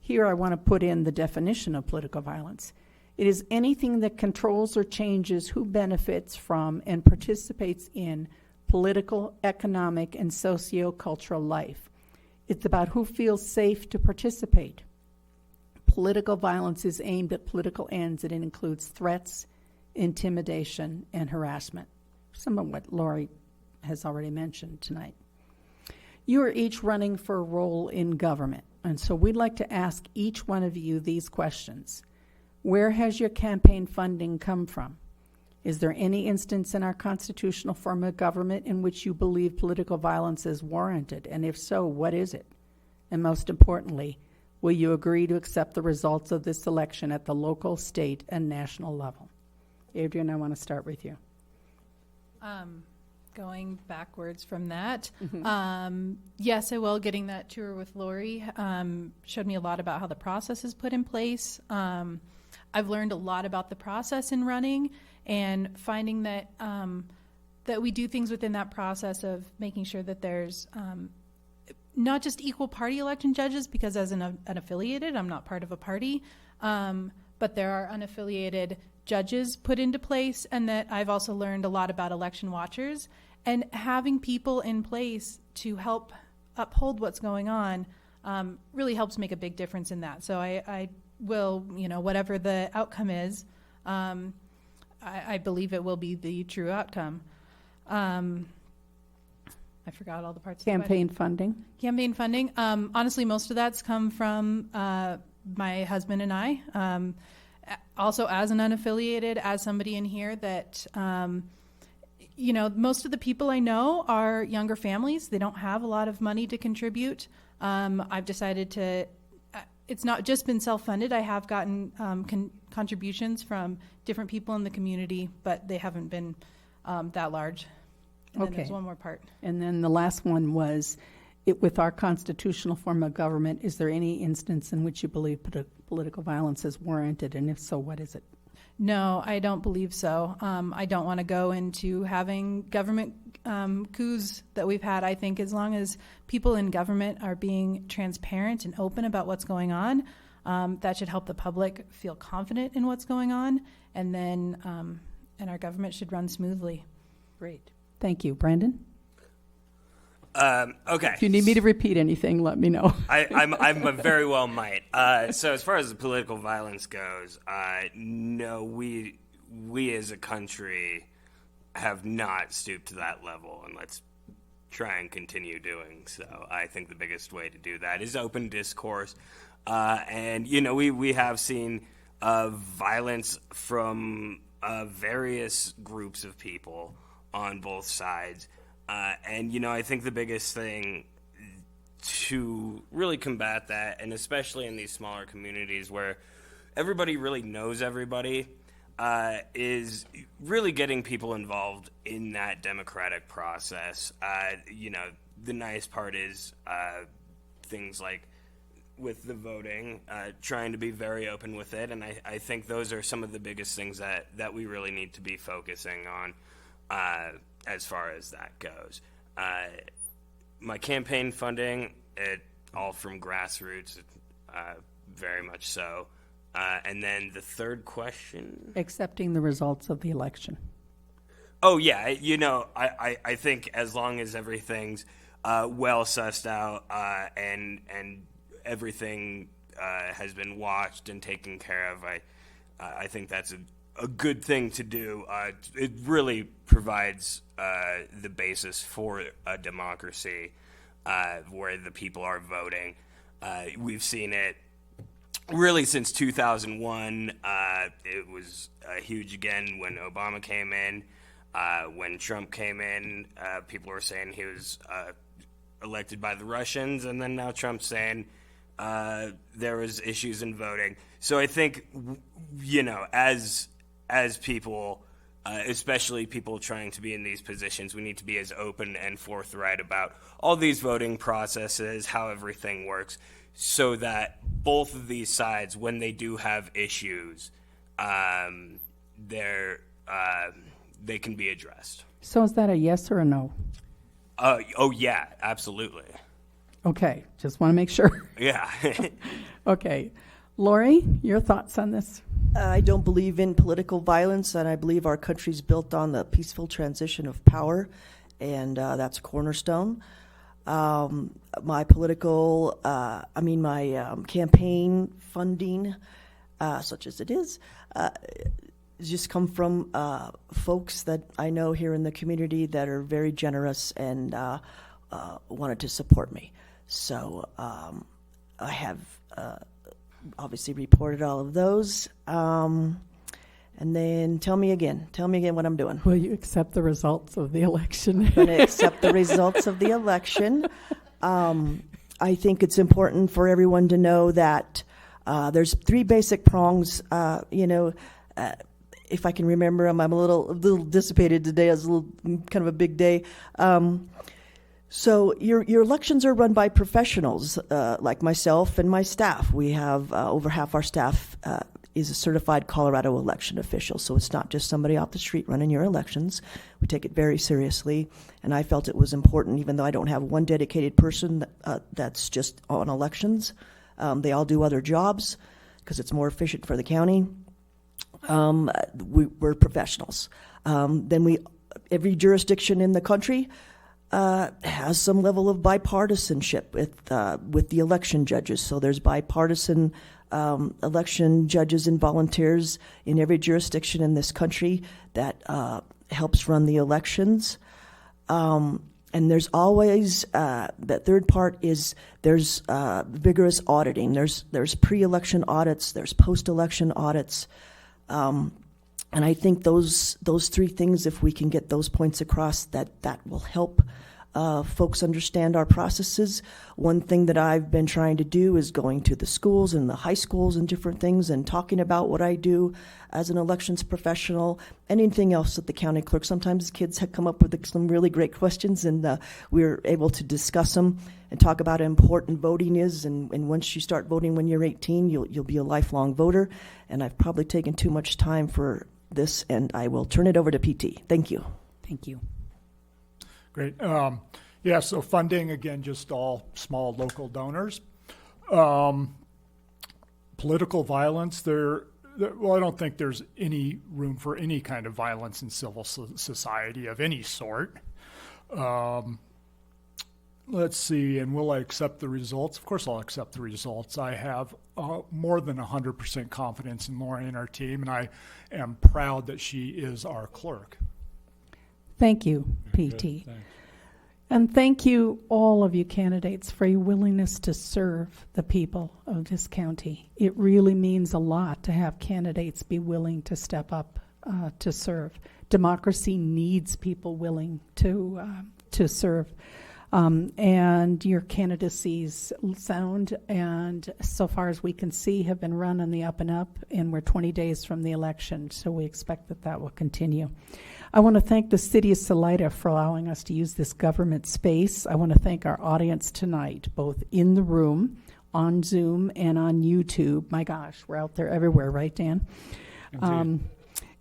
Here I want to put in the definition of political violence. It is anything that controls or changes who benefits from and participates in political, economic, and socio-cultural life. It's about who feels safe to participate. Political violence is aimed at political ends, and it includes threats, intimidation, and harassment. Some of what Lori has already mentioned tonight. You are each running for a role in government, and so we'd like to ask each one of you these questions. Where has your campaign funding come from? Is there any instance in our constitutional form of government in which you believe political violence is warranted? And if so, what is it? And most importantly, will you agree to accept the results of this election at the local, state, and national level? Adrian, I want to start with you. Going backwards from that, yes, I will. Getting that tour with Lori showed me a lot about how the process is put in place. I've learned a lot about the process in running, and finding that that we do things within that process of making sure that there's not just equal party election judges, because as an unaffiliated, I'm not part of a party, but there are unaffiliated judges put into place, and that I've also learned a lot about election watchers, and having people in place to help uphold what's going on really helps make a big difference in that. So I will, whatever the outcome is, I believe it will be the true outcome. I forgot all the parts. Campaign funding. Campaign funding. Honestly, most of that's come from my husband and I. Also, as an unaffiliated, as somebody in here that, most of the people I know are younger families. They don't have a lot of money to contribute. I've decided to, it's not just been self-funded. I have gotten contributions from different people in the community, but they haven't been that large. And then there's one more part. And then the last one was, with our constitutional form of government, is there any instance in which you believe political violence is warranted? And if so, what is it? No, I don't believe so. I don't want to go into having government coups that we've had. I think as long as people in government are being transparent and open about what's going on, that should help the public feel confident in what's going on, and then and our government should run smoothly. Great. Thank you. Brandon? Okay. If you need me to repeat anything, let me know. I'm a very well might. So as far as the political violence goes, no, we as a country have not stooped to that level, and let's try and continue doing so. I think the biggest way to do that is open discourse, and we have seen violence from various groups of people on both sides. And I think the biggest thing to really combat that, and especially in these smaller communities where everybody really knows everybody, is really getting people involved in that democratic process. The nice part is things like with the voting, trying to be very open with it, and I think those are some of the biggest things that we really need to be focusing on. As far as that goes, my campaign funding, all from grassroots, very much so. And then the third question, Accepting the results of the election. oh yeah, I think as long as everything's well sussed out and everything has been watched and taken care of, I think that's a good thing to do. It really provides the basis for a democracy where the people are voting. We've seen it really since 2001. It was huge again when Obama came in. When Trump came in, people were saying he was elected by the Russians, and then now Trump's saying there was issues in voting. So I think, as people, especially people trying to be in these positions, we need to be as open and forthright about all these voting processes, how everything works, so that both of these sides, when they do have issues, they can be addressed. So is that a yes or a no? Oh yeah, absolutely. Okay, just want to make sure. Yeah. Okay. Lori, your thoughts on this? I don't believe in political violence, and I believe our country's built on the peaceful transition of power, and that's a cornerstone. My campaign funding, such as it is, just come from folks that I know here in the community that are very generous and wanted to support me. So I have obviously reported all of those. And then tell me again what I'm doing. Will you accept the results of the election? I'm going to accept the results of the election. I think it's important for everyone to know that there's three basic prongs. If I can remember them, I'm a little dissipated today. It was kind of a big day. So your elections are run by professionals like myself and my staff. We have over half our staff is a certified Colorado election official. So it's not just somebody off the street running your elections. We take it very seriously. And I felt it was important, even though I don't have one dedicated person that's just on elections. They all do other jobs because it's more efficient for the county. We're professionals. Then every jurisdiction in the country has some level of bipartisanship with the election judges. So there's bipartisan election judges and volunteers in every jurisdiction in this country that helps run the elections. And there's always that third part is there's vigorous auditing. There's pre-election audits. There's post-election audits. And I think those three things, if we can get those points across, that will help folks understand our processes. One thing that I've been trying to do is going to the schools and the high schools and different things and talking about what I do as an elections professional. Anything else at the county clerk. Sometimes kids have come up with some really great questions, and we're able to discuss them and talk about how important voting is. And once you start voting when you're 18, you'll be a lifelong voter. And I've probably taken too much time for this, and I will turn it over to PT. Thank you. Thank you. Great. Yeah, so funding, again, just all small local donors. Political violence, well, I don't think there's any room for any kind of violence in civil society of any sort. Let's see, and will I accept the results? Of course I'll accept the results. I have more than 100% confidence in Lori and our team, and I am proud that she is our clerk. Thank you, PT. Thanks. And thank you, all of you candidates, for your willingness to serve the people of this county. It really means a lot to have candidates be willing to step up to serve. Democracy needs people willing to serve. And your candidacies sound, and so far as we can see, have been run on the up and up, and we're 20 days from the election, so we expect that will continue. I want to thank the City of Salida for allowing us to use this government space. I want to thank our audience tonight, both in the room, on Zoom, and on YouTube. My gosh, we're out there everywhere, right, Dan?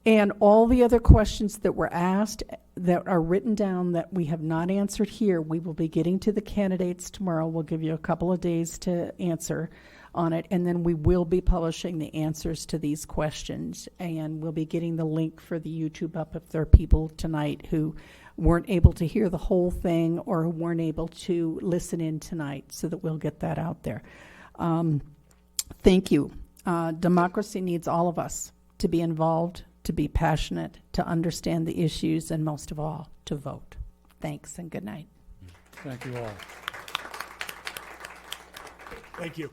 And all the other questions that were asked that are written down that we have not answered here, we will be getting to the candidates tomorrow. We'll give you a couple of days to answer on it, and then we will be publishing the answers to these questions, and we'll be getting the link for the YouTube up if there are people tonight who weren't able to hear the whole thing or who weren't able to listen in tonight, so that we'll get that out there. Thank you. Democracy needs all of us to be involved, to be passionate, to understand the issues, and most of all, to vote. Thanks and good night. Thank you all. Thank you.